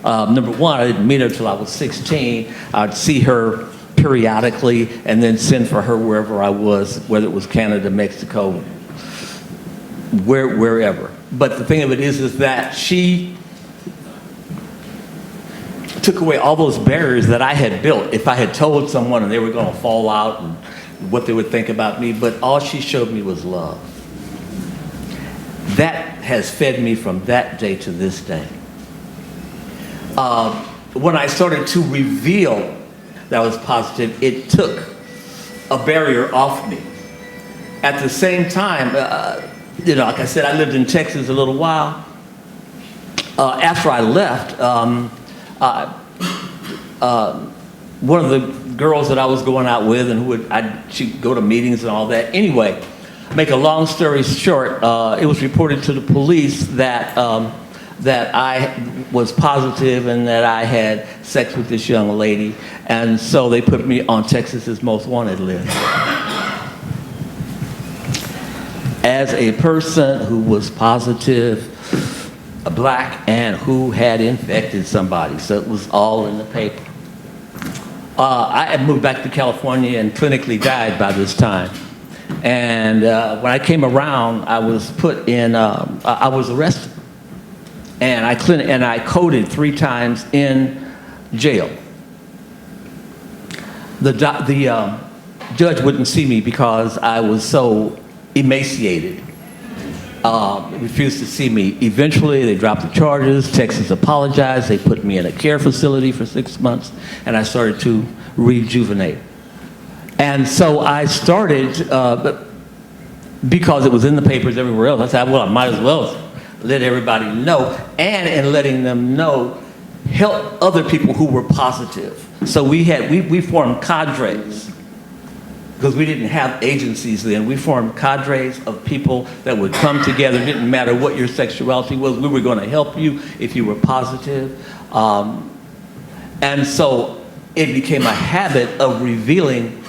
Number one, I didn't meet her until I was 16. I'd see her periodically and then send for her wherever I was, whether it was Canada, Mexico, wherever. But the thing of it is that she took away all those barriers that I had built. If I had told someone and they were going to fall out and what they would think about me, but all she showed me was love. That has fed me from that day to this day. When I started to reveal that I was positive, it took a barrier off me. At the same time, like I said, I lived in Texas a little while. After I left, one of the girls that I was going out with and she'd go to meetings and all that. Anyway, make a long story short, it was reported to the police that I was positive and that I had sex with this young lady, and so they put me on Texas's most wanted list. As a person who was positive, black, and who had infected somebody, so it was all in the paper. I had moved back to California and clinically died by this time. And when I came around, I was put in, I was arrested. And I coded 3 times in jail. The judge wouldn't see me because I was so emaciated. Refused to see me. Eventually, they dropped the charges. Texas apologized. They put me in a care facility for 6 months, and I started to rejuvenate. And so I started, because it was in the papers everywhere else, I said, well, I might as well let everybody know, and in letting them know, help other people who were positive. So we formed cadres, because we didn't have agencies then. We formed cadres of people that would come together. It didn't matter what your sexuality was. We were going to help you if you were positive. And so it became a habit of revealing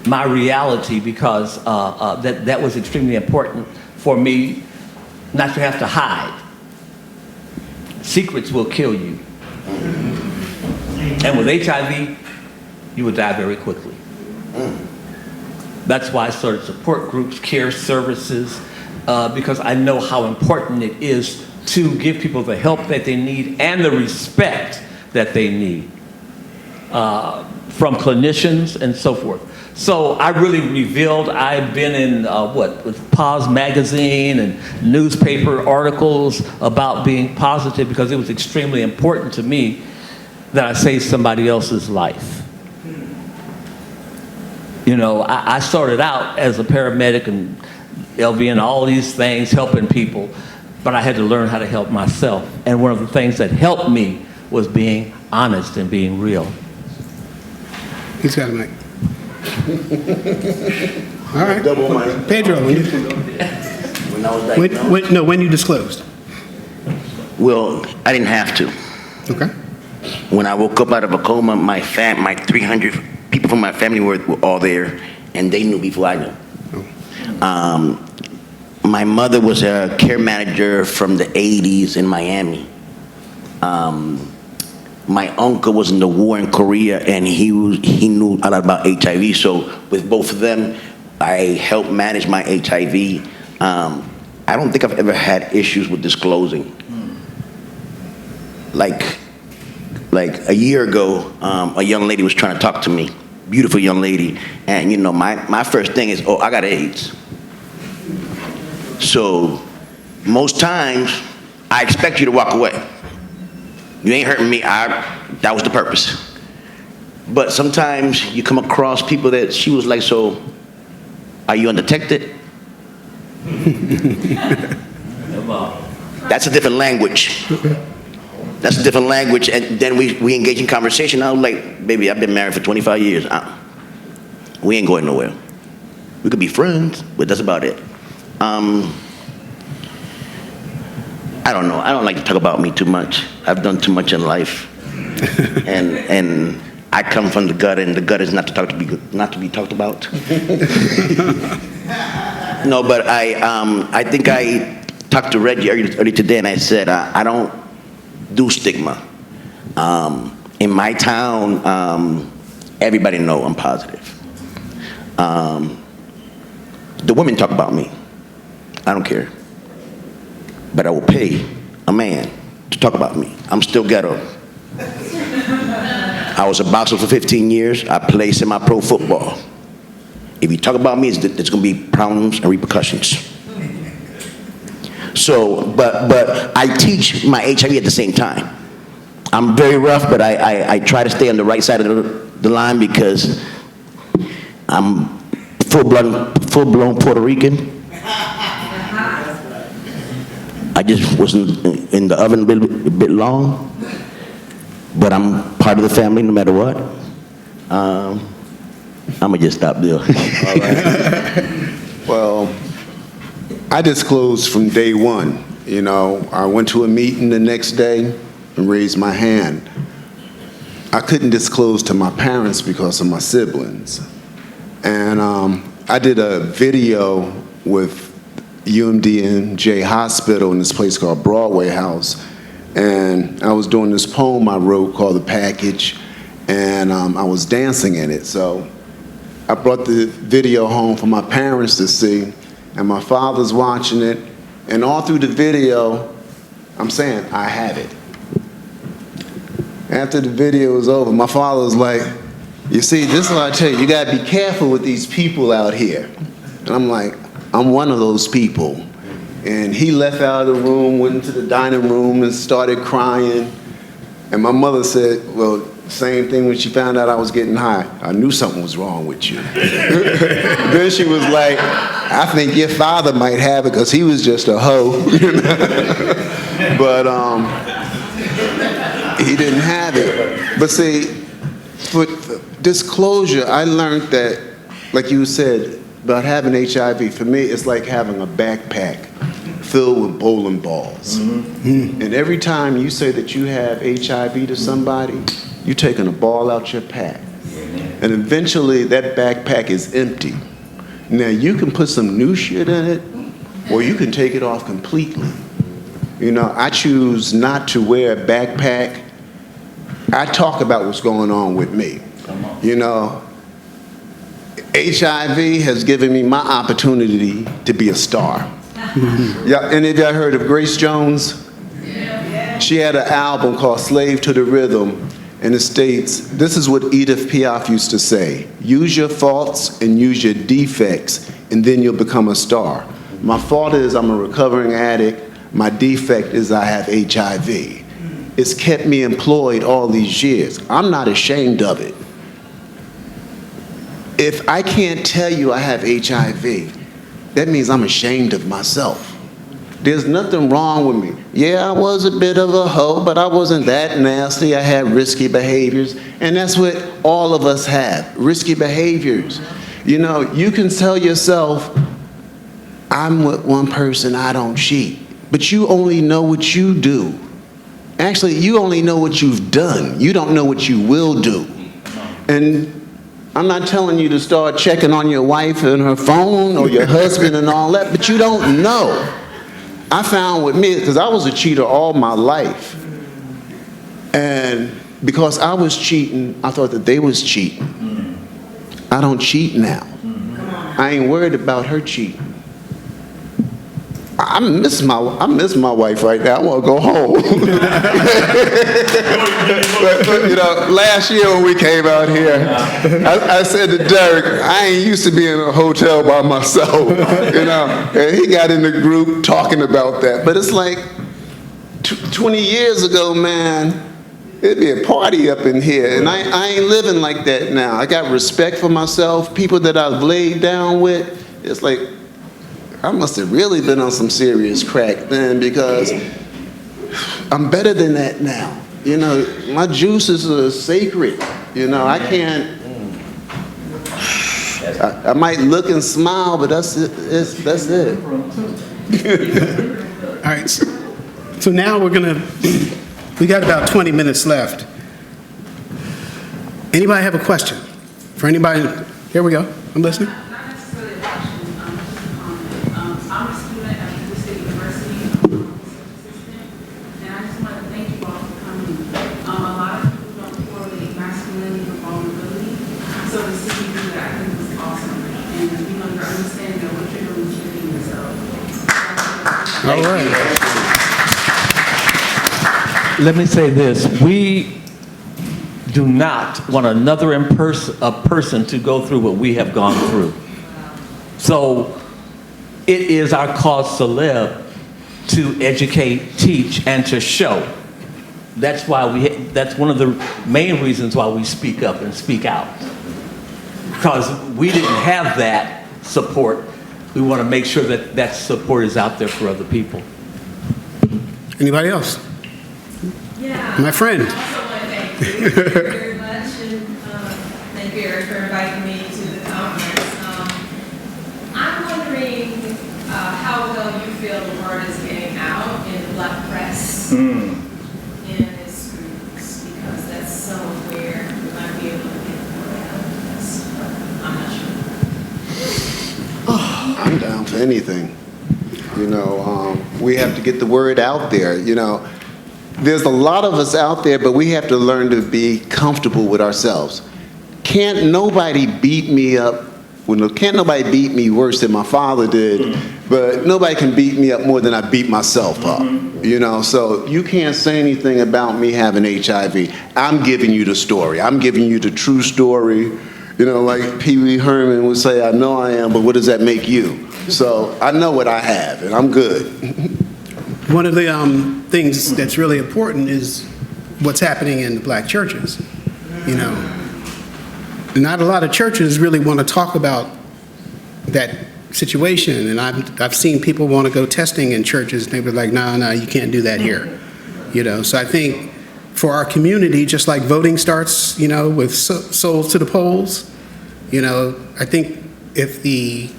my reality, because that was extremely important for me not to have to hide. Secrets will kill you. And with HIV, you will die very quickly. That's why I started support groups, care services, because I know how important it is to give people the help that they need and the respect that they need from clinicians and so forth. So I really revealed. I've been in with Pause magazine and newspaper articles about being positive, because it was extremely important to me that I save somebody else's life. You know, I started out as a paramedic and LV and all these things, helping people, but I had to learn how to help myself. And one of the things that helped me was being honest and being real. He's got a mic. All right. Double mic. Pedro, When I was diagnosed, when you disclosed. well, I didn't have to. Okay. When I woke up out of a coma, my 300 people from my family were all there, and they knew before I knew. My mother was a care manager from the 80s in Miami. My uncle was in the war in Korea, and he knew a lot about HIV. So with both of them, I helped manage my HIV. I don't think I've ever had issues with disclosing. Like, like a year ago, a young lady was trying to talk to me, beautiful young lady, and you know, my first thing is, oh, I got AIDS. So most times, I expect you to walk away. You ain't hurting me, that was the purpose. But sometimes you come across people that she was like, so, are you undetected? That's a different language. That's a different language, and then we engage in conversation. I was like, baby, I've been married for 25 years. We ain't going nowhere. We could be friends, but that's about it. I don't know. I don't like to talk about me too much. I've done too much in life, and I come from the gutter, and the gutter is not to be talked about. No, but I think I talked to Reggie earlier today, and I said I don't do stigma. In my town, everybody know I'm positive. The women talk about me. I don't care. But I will pay a man to talk about me. I'm still ghetto. I was a boxer for 15 years. I played semi-pro football. If you talk about me, there's going to be problems and repercussions. So, but I teach my HIV at the same time. I'm very rough, but I try to stay on the right side of the line because I'm full-blown Puerto Rican. I just wasn't in the oven a bit long, but I'm part of the family no matter what. I'm gonna just stop there. All right. Well, I disclosed from day one. You know, I went to a meeting the next day and raised my hand. I couldn't disclose to my parents because of my siblings. And I did a video with UMDNJ Hospital in this place called Broadway House. And I was doing this poem I wrote called The Package, and I was dancing in it. So I brought the video home for my parents to see, and my father's watching it, and all through the video, I'm saying, I have it. After the video was over, my father was like, you see, this is what I tell you, you gotta be careful with these people out here. And I'm like, I'm one of those people. And he left out of the room, went into the dining room and started crying. And my mother said, well, same thing when she found out I was getting high. I knew something was wrong with you. Then she was like, I think your father might have it because he was just a hoe. But he didn't have it. But see, for disclosure, I learned that, like you said, about having HIV, for me, it's like having a backpack filled with bowling balls. Mm-hmm. And every time you say that you have HIV to somebody, you're taking a ball out your pack. And eventually that backpack is empty. Now you can put some new shit in it, or you can take it off completely. You know, I choose not to wear a backpack. I talk about what's going on with me. You know, HIV has given me my opportunity to be a star. Yeah, any of y'all heard of Grace Jones? Yeah. She had an album called Slave to the Rhythm, and it states, this is what Edith Piaf used to say, use your faults and use your defects, and then you'll become a star. My fault is I'm a recovering addict. My defect is I have HIV. It's kept me employed all these years. I'm not ashamed of it. If I can't tell you I have HIV, that means I'm ashamed of myself. There's nothing wrong with me. Yeah, I was a bit of a hoe, but I wasn't that nasty. I had risky behaviors, and that's what all of us have, risky behaviors. You know, you can tell yourself, I'm with one person, I don't cheat, but you only know what you do. Actually, you only know what you've done. You don't know what you will do. And I'm not telling you to start checking on your wife and her phone or your husband and all that, but you don't know. I found with me, because I was a cheater all my life, and because I was cheating, I thought that they was cheating. I don't cheat now. I ain't worried about her cheating. I miss my wife right now. I want to go home. but, you know, last year when we came out here, I said to Derek, I ain't used to being in a hotel by myself, you know. And he got in the group talking about that. But it's like 20 years ago, man, it'd be a party up in here. And I ain't living like that now. I got respect for myself. People that I've laid down with, it's like, I must have really been on some serious crack then, because I'm better than that now. You know, my juices are sacred. You know, I can't, I might look and smile, but that's it. That's it. All right, so now we got about 20 minutes left. Anybody have a question? For anybody? Here we go. I'm listening. Not necessarily a question, just a comment. I'm a student at the State University, assistant, and I just want to thank you all for coming. A lot of people don't correlate masculinity with vulnerability, so to see you do that, I think is awesome. And you know, your understanding of what you're doing is treating yourself. All right. Let me say this. We do not want another person to go through what we have gone through. So it is our cause to live, to educate, teach, and to show. That's why that's one of the main reasons why we speak up and speak out. Because we didn't have that support. We want to make sure that that support is out there for other people. Anybody else? Yeah. My friend. I also want to thank you very much, and thank you, Eric, for inviting me to the conference. I'm wondering how well you feel the word is getting out in the Black press in its groups, because that's some of where we might be able to get the word out of this. I'm not sure. I'm down for anything. You know, we have to get the word out there. You know, there's a lot of us out there, but we have to learn to be comfortable with ourselves. Can't nobody beat me up. Well, can't nobody beat me worse than my father did, but nobody can beat me up more than I beat myself up. You know, so you can't say anything about me having HIV. I'm giving you the story. I'm giving you the true story. You know, like Pee Wee Herman would say, I know I am, but what does that make you? So I know what I have, and I'm good. One of the things that's really important is what's happening in the Black churches. You know, not a lot of churches really want to talk about that situation, and I've seen people want to go testing in churches, and they were like, no, you can't do that here. You know, so I think for our community, just like voting starts, you know, with souls to the polls, you know, I think if the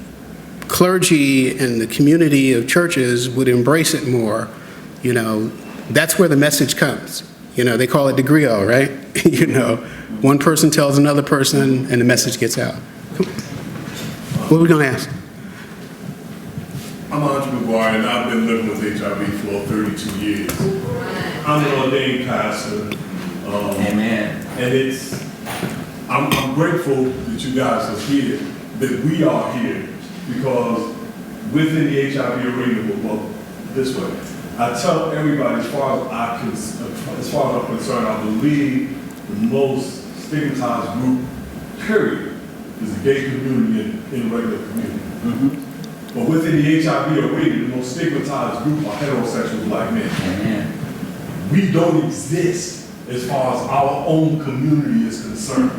clergy and the community of churches would embrace it more, you know, that's where the message comes. You know, they call it the griot, right? You know, one person tells another person and the message gets out. What are we going to ask? I'm Andre McGuire, and I've been living with HIV for 32 years. I'm an ordained pastor. Amen. And I'm grateful that you guys are here, that we are here, because within the HIV arena, well, this way, I tell everybody, as far as I'm concerned, I believe the most stigmatized group, period, is the gay community in regular community. But within the HIV arena, the most stigmatized group are heterosexual Black men. Amen. We don't exist as far as our own community is concerned.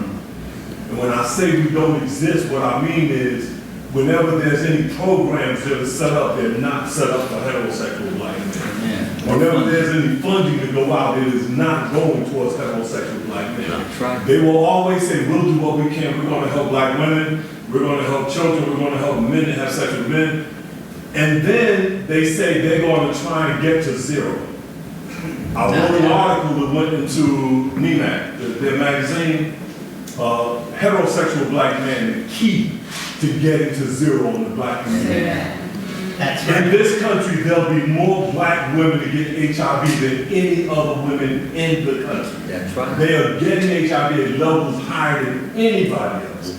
And when I say we don't exist, what I mean is, whenever there's any programs that are set up, they're not set up for heterosexual Black men. Whenever there's any funding to go out, it is not going towards heterosexual Black men. That's right. They will always say, we'll do what we can. We're going to help Black women. We're going to help children. We're going to help men that have sex with men. And then they say they're going to try and get to zero. I wrote an article that went into NEMAC, their magazine, heterosexual Black man, the key to getting to zero in the Black community. That's right. In this country, there'll be more Black women to get HIV than any other women in the country. That's right. They are getting HIV at levels higher than anybody else.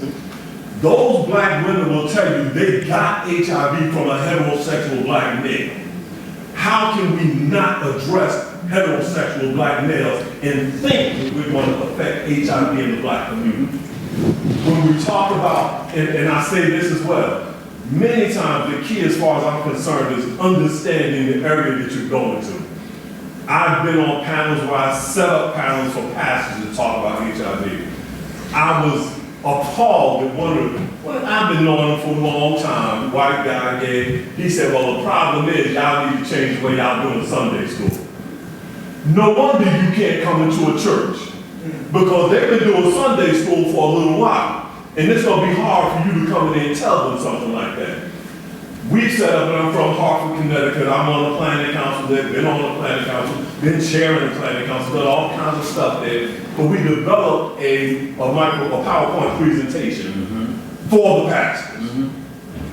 Those black women will tell you they got HIV from a heterosexual black male. How can we not address heterosexual black males and think that we're going to affect HIV in the black community? When we talk about, and I say this as well, many times the key as far as I'm concerned is understanding the area that you're going to. I've been on panels where I set up panels for pastors to talk about HIV. I was appalled at one of them. Well, I've been knowing him for a long time, white guy gay. He said, well, the problem is y'all need to change the way y'all doing Sunday school. No wonder you can't come into a church, because they've been doing Sunday school for a little while. And it's going to be hard for you to come in and tell them something like that. We set up, and I'm from Hartford, Connecticut. I'm on the planning council there, been on the planning council, been chairing the planning council, done all kinds of stuff there. But we developed a PowerPoint presentation for the pastors.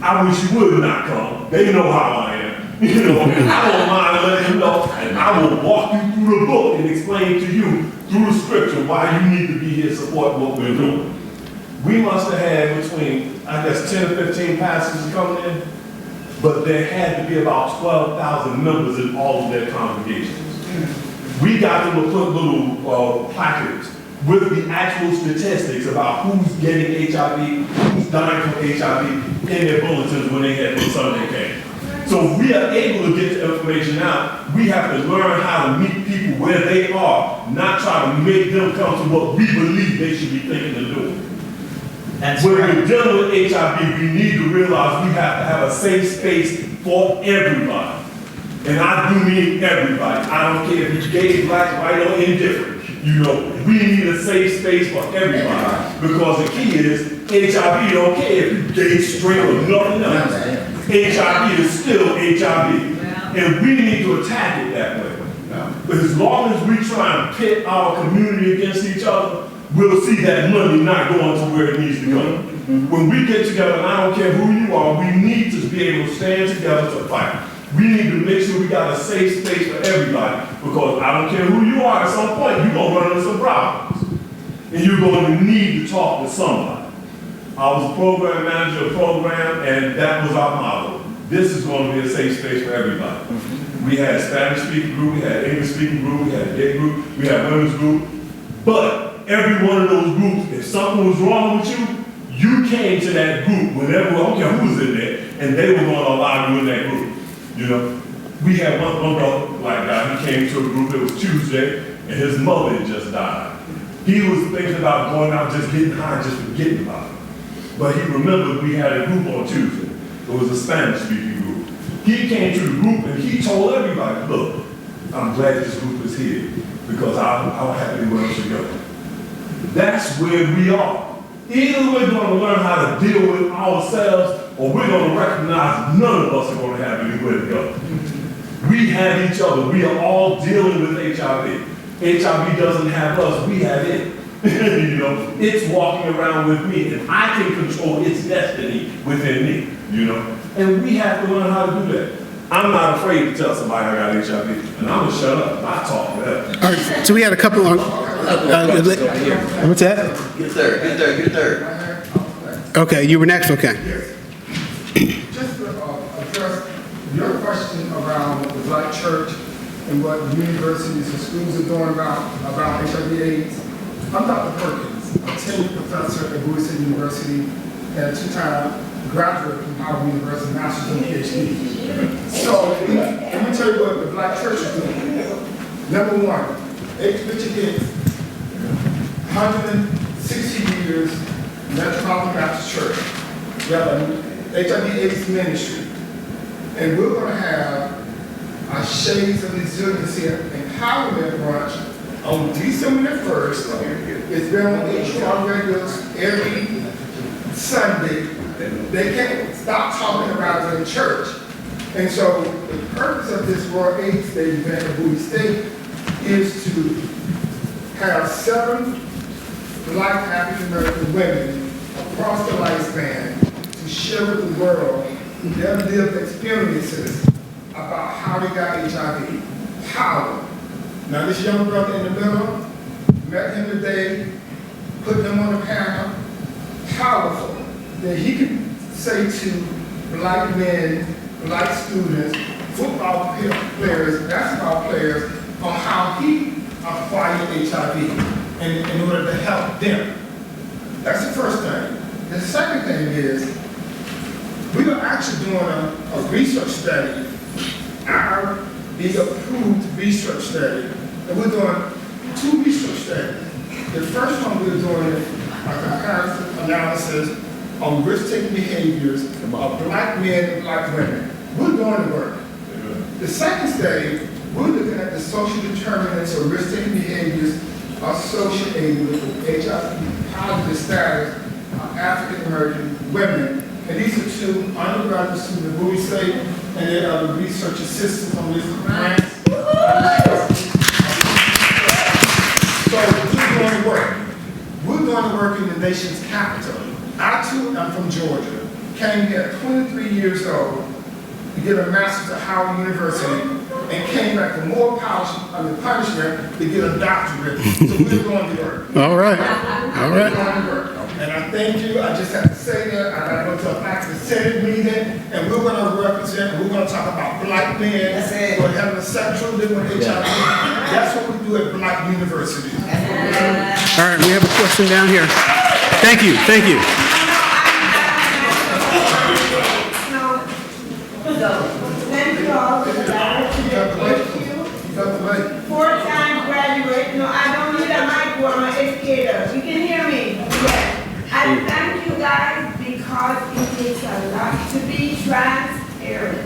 I wish you would not come. They know how I am. You know, I don't mind letting you know, and I will walk you through the book and explain to you through the scripture why you need to be here supporting what we're doing. We must have had between, I guess, 10 or 15 pastors coming in, but there had to be about 12,000 members in all of their congregations. We got them to put little placards with the actual statistics about who's getting HIV, who's dying from HIV in their bulletins when they had when Sunday came. So we are able to get the information out. We have to learn how to meet people where they are, not try to make them come to what we believe they should be thinking and doing. That's When right. we're dealing with HIV, we need to realize we have to have a safe space for everybody. And I do mean everybody. I don't care if you're gay, black, white, or indifferent. You know, we need a safe space for everybody. Because the key is, HIV don't care if you're gay, straight, or nothing else. HIV is still HIV. And we need to attack it that way. But as long as we try and pit our community against each other, we'll see that money not going to where it needs to go. When we get together, and I don't care who you are, we need to be able to stand together to fight. We need to make sure we got a safe space for everybody, because I don't care who you are, at some point you're going to run into some problems. And you're going to need to talk to somebody. I was a program manager of a program, and that was our motto. This is going to be a safe space for everybody. We had a Spanish speaking group, we had English speaking group, we had a gay group, we had women's group. But every one of those groups, if something was wrong with you, you came to that group whenever, I don't care who was in there, and they were going to allow you in that group. You know, we had one brother, black guy, he came to a group, it was Tuesday, and his mother had just died. He was thinking about going out, just getting high, just forgetting about it. But he remembered we had a group on Tuesday. It was a Spanish-speaking group. He came to the group and he told everybody, look, I'm glad this group is here because I'll have anywhere else to go. That's where we are. Either we're going to learn how to deal with ourselves, or we're going to recognize none of us are going to have anywhere to go. We have each other. We are all dealing with HIV. HIV doesn't have us, we have it. You know, it's walking around with me, and I can control its destiny within me, you know. And we have to learn how to do that. I'm not afraid to tell somebody I got HIV, and I'm going to shut up. I talk forever. All right, so we had a couple on, what's that? Get third. Okay, you were next, okay. Just to address your question around the black church and what universities and schools are doing about HIV/AIDS. I'm Dr. Perkins, a tenured professor at Bowie State University and a two-time graduate from Howard University, master's and PhD. So let me tell you what the black church is doing. Number one, HIV/AIDS, 160 years, Metropolitan Baptist Church. We have an HIV/AIDS ministry. And we're going to have a Shades of Resiliency Empowerment Brunch on December the 1st. It's been on HR radios every Sunday. They can't stop talking about it in church. And so the purpose of this World AIDS Day event at Bowie State is to have 7 Black African American women across the lifespan to share with the world their lived experiences about how they got HIV. How? Now this young brother in the middle, met him today, put him on the panel, powerful. that he can say to black men, black students, football players, basketball players, on how he acquired HIV and in order to help them. That's the first thing. The second thing is, we are actually doing a research study, our big approved research study, and we're doing 2 research studies. The first one we're doing a comparative analysis on risk-taking behaviors of black men and black women. We're doing the work. The second study, we're looking at the social determinants of risk-taking behaviors associated with HIV positive status of African American women. And these are 2 undergraduate students, Bowie State, and then other research assistants on this grant. So we're doing the work. We're doing the work in the nation's capital. I too am from Georgia. Came here at 23 years old to get a master's at Howard University and came back with more punishment to get a doctorate. So we're doing the work. All right. All We're right. doing the work. And I thank you. I just have to say that. I got to go to a faculty senate meeting, and we're going to represent, and we're going to talk about black men who are having a sexual living with HIV. That's what we do at Black University. All right, we have a question down here. Thank you, thank you. Thank you all for the opportunity. You got the mic. 4-time graduate. No, I don't need a mic, I'm an educator. You can hear me? Yes. I thank you guys because it takes a lot to be transparent.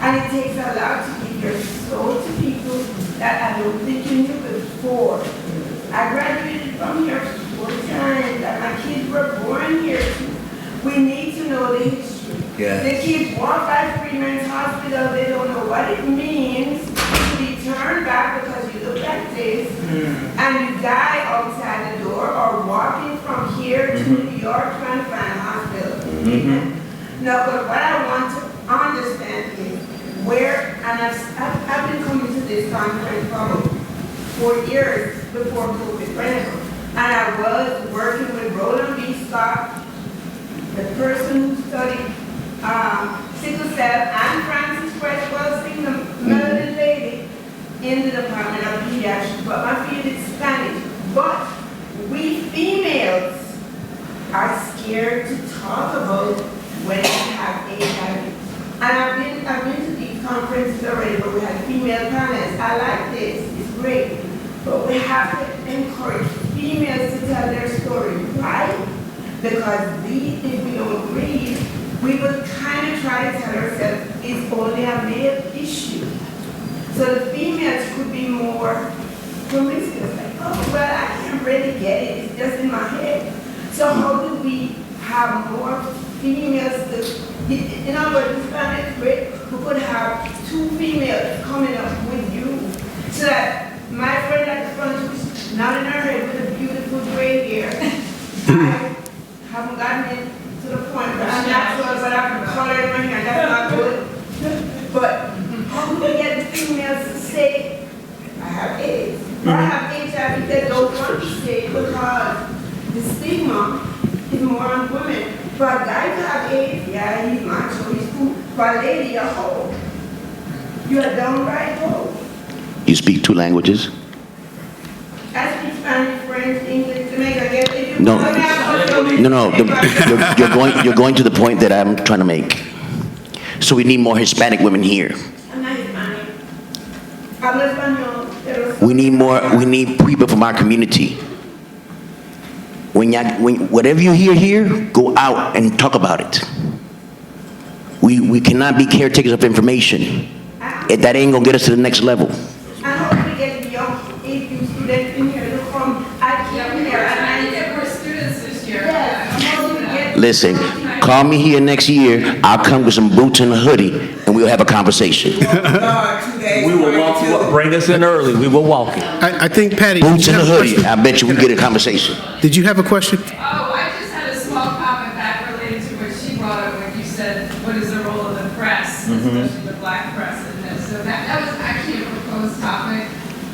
And it takes a lot to give your soul to people that I don't think you knew before. I graduated from here 4 times, and my kids were born here too. We need to know the history. Yes. The kids walk by Freeman's Hospital, they don't know what it means to be turned back because you look like this, and you die outside the door or walking from here to New York trying to find a hospital. No, but what I want to understand is where, and I've been coming to this conference for 4 years before COVID went, and I was working with Roland B. Scott, the person who studied sickle cell, and Francis Creswell, the melody lady in the Department of Pediatrics, but my field is Spanish. But we females are scared to talk about when we have HIV. And I've been to these conferences already, but we have female panels. I like this, it's great. But we have to encourage females to tell their story. Why? Because if we don't breathe, we will kind of try to tell ourselves it's only a male issue. So the females could be more promiscuous, like, oh, well, I can't really get it, it's just in my head. So how do we have more females to, in other words, this family is great, who could have 2 females coming up with you, so that my friend at the front who's not in her head with a beautiful gray hair, I haven't gotten it to the point where I'm not sure, but I can color in my hair, that's not good. But how do we get the females to say, I have AIDS, or I have HIV, they don't want to say it because the stigma is more on women. For a guy to have AIDS, yeah, he's macho, he's cool. For a lady, you're whole. You're downright whole. You speak 2 languages? I speak Spanish, French, English, Jamaican. No, you're going to the point that I'm trying to make. So we need more Hispanic women here. I'm not Hispanic. Hablo español, pero... We need people from our community. Whatever you hear here, go out and talk about it. We cannot be caretakers of information. That ain't gonna get us to the next level. I hope we get young AP students in here to come. I came here and I get more students this year. Yes, I'm hoping to get... Listen, call me here next year. I'll come with some boots and a hoodie, and we'll have a conversation. We will walk you up. Bring us in early. We will walk you. I think, Patty, Boots and a hoodie. I bet you we get a conversation. did you have a question? Oh, I just had a small comment back related to what she brought up when you said, what is the role of the press, especially the black press in this? So that was actually a proposed topic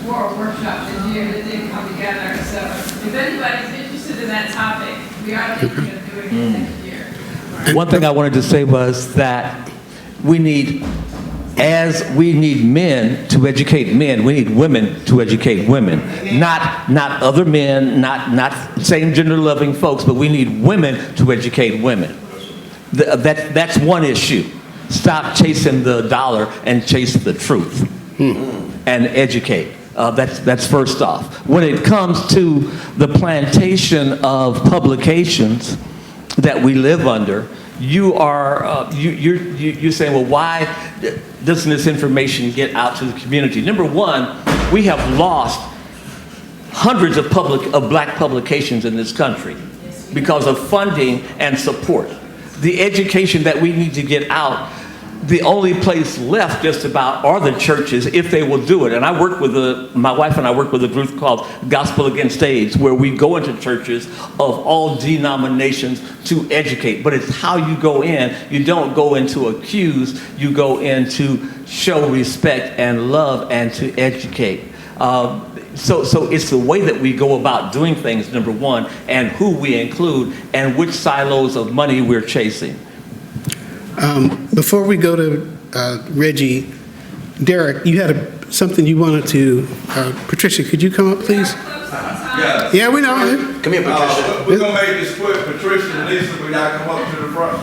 for a workshop this year that didn't come together. So if anybody's interested in that topic, we are thinking of doing it next year. One thing I wanted to say was that we need men to educate men, we need women to educate women. Not other men, not same gender loving folks, but we need women to educate women. That's one issue. Stop chasing the dollar and chase the truth and educate. That's first off. When it comes to the plantation of publications that we live under, you're saying, well, why doesn't this information get out to the community? Number one, we have lost hundreds of black publications in this country because of funding and support. The education that we need to get out, the only place left just about are the churches if they will do it. And I work with my wife and I work with a group called Gospel Against AIDS, where we go into churches of all denominations to educate. But it's how you go in. You don't go in to accuse, you go in to show respect and love and to educate. So it's the way that we go about doing things, number one, and who we include and which silos of money we're chasing. Before we go to Reggie, Derek, you had something you wanted to, Patricia, could you come up, please? Yeah. Yeah, we know. Come here, Patricia. We're going to make this quick. Patricia and Lisa, we got to come up to the front.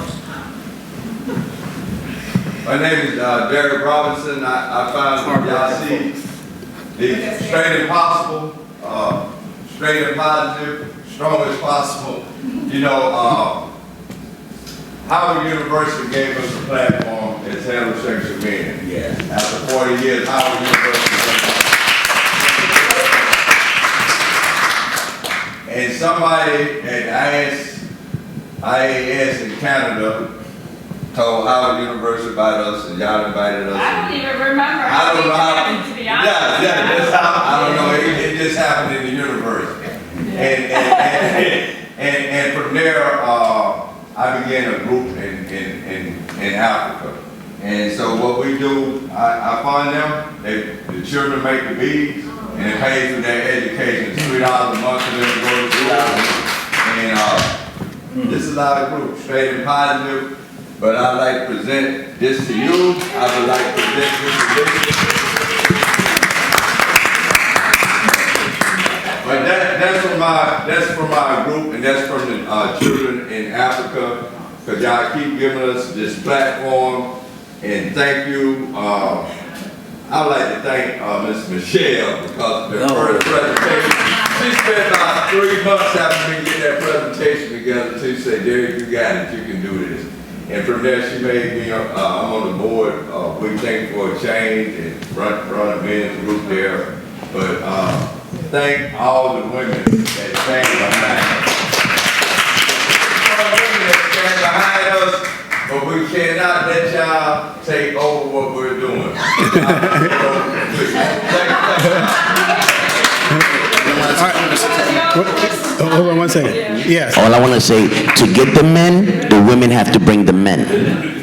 My name is Derek Robinson. I found y'all see the straight and possible, straight and positive, strong as possible. You know, Howard University gave us a platform as heterosexual men. Yeah. After 40 years, Howard University. And somebody at IAS in Canada told Howard University about us, and y'all invited us. I don't even remember. I don't know how. To be honest. Yeah, that's how. I don't know. It just happened in the universe. And from there, I began a group in Africa. And so what we do, I fund them. The children make the beads, and it pays for their education. It's $3 a month for them to go to school. And this is our group, straight and positive. But I'd like to present this to you. I would like to present this to you. But that's from my group, and that's from the children in Africa, because y'all keep giving us this platform, and thank you. I would like to thank Ms. Michelle, because of the first presentation. She spent about 3 months after me get that presentation together to say, Derek, you got it, you can do this. And from there, she made me, I'm on the board, We Think for a Change, and run a men's group there. But thank all the women that stand behind us. All the women that stand behind us, but we cannot let y'all take over what we're doing. Hold on one second. Yes. All I want to say, to get the men, the women have to bring the men.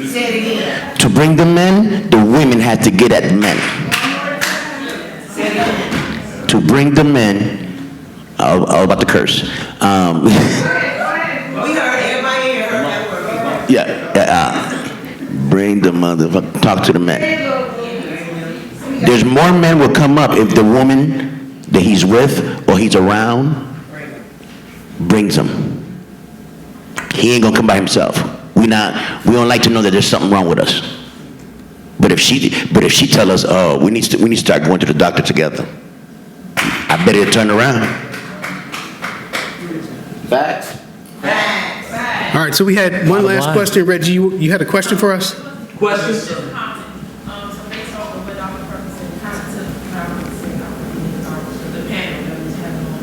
Say it again. To bring the men, the women have to get at men. Say it again. To bring the men, I was about to curse. We heard, everybody here heard that word. Bring the motherfucker, talk to the men. There's more men will come up if the woman that he's with or he's around brings him. He ain't gonna come by himself. We don't like to know that there's something wrong with us. But if she tell us, oh, we need to start going to the doctor together, I better turn around. Facts. All right, so we had one last question. Reggie, you had a question for us? Questions? So based off of what Dr. Ferguson kind of took the panel that was having on the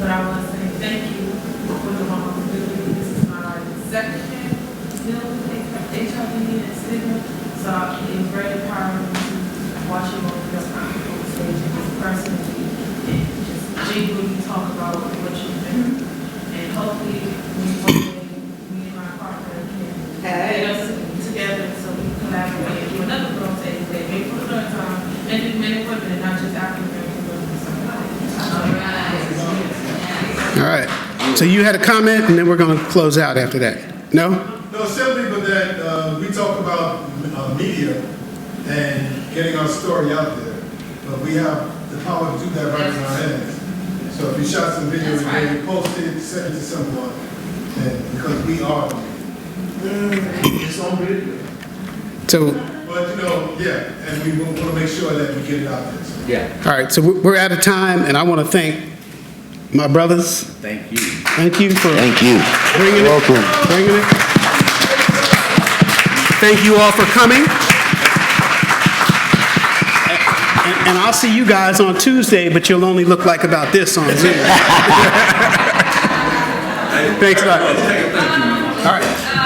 but I want to say thank you for the vulnerability. This is my second panel dealing with HIV and stigma. So it's very empowering to watch you on your stage and just personally and just genuinely talk about what you've been through. And hopefully me and my partner can get us together so we can collaborate and do another protest that maybe for the third time and do men and women and not just African American women. All right. So you had a comment, and then we're going to close out after that. No? No, simply but that we talk about media and getting our story out there, but we have the power to do that right in our hands. So if you shot some video and you post it, send it to someone, and because we are, it's on video. So, But you know, yeah, and we want to make sure that we get it out there. So. Yeah. all right, so we're out of time, and I want to thank my brothers. Thank you. Thank you for Thank you. bringing it. Bringing it. Thank you all for coming. And I'll see you guys on Tuesday, but you'll only look like about this on Zoom. Thanks a lot. All right.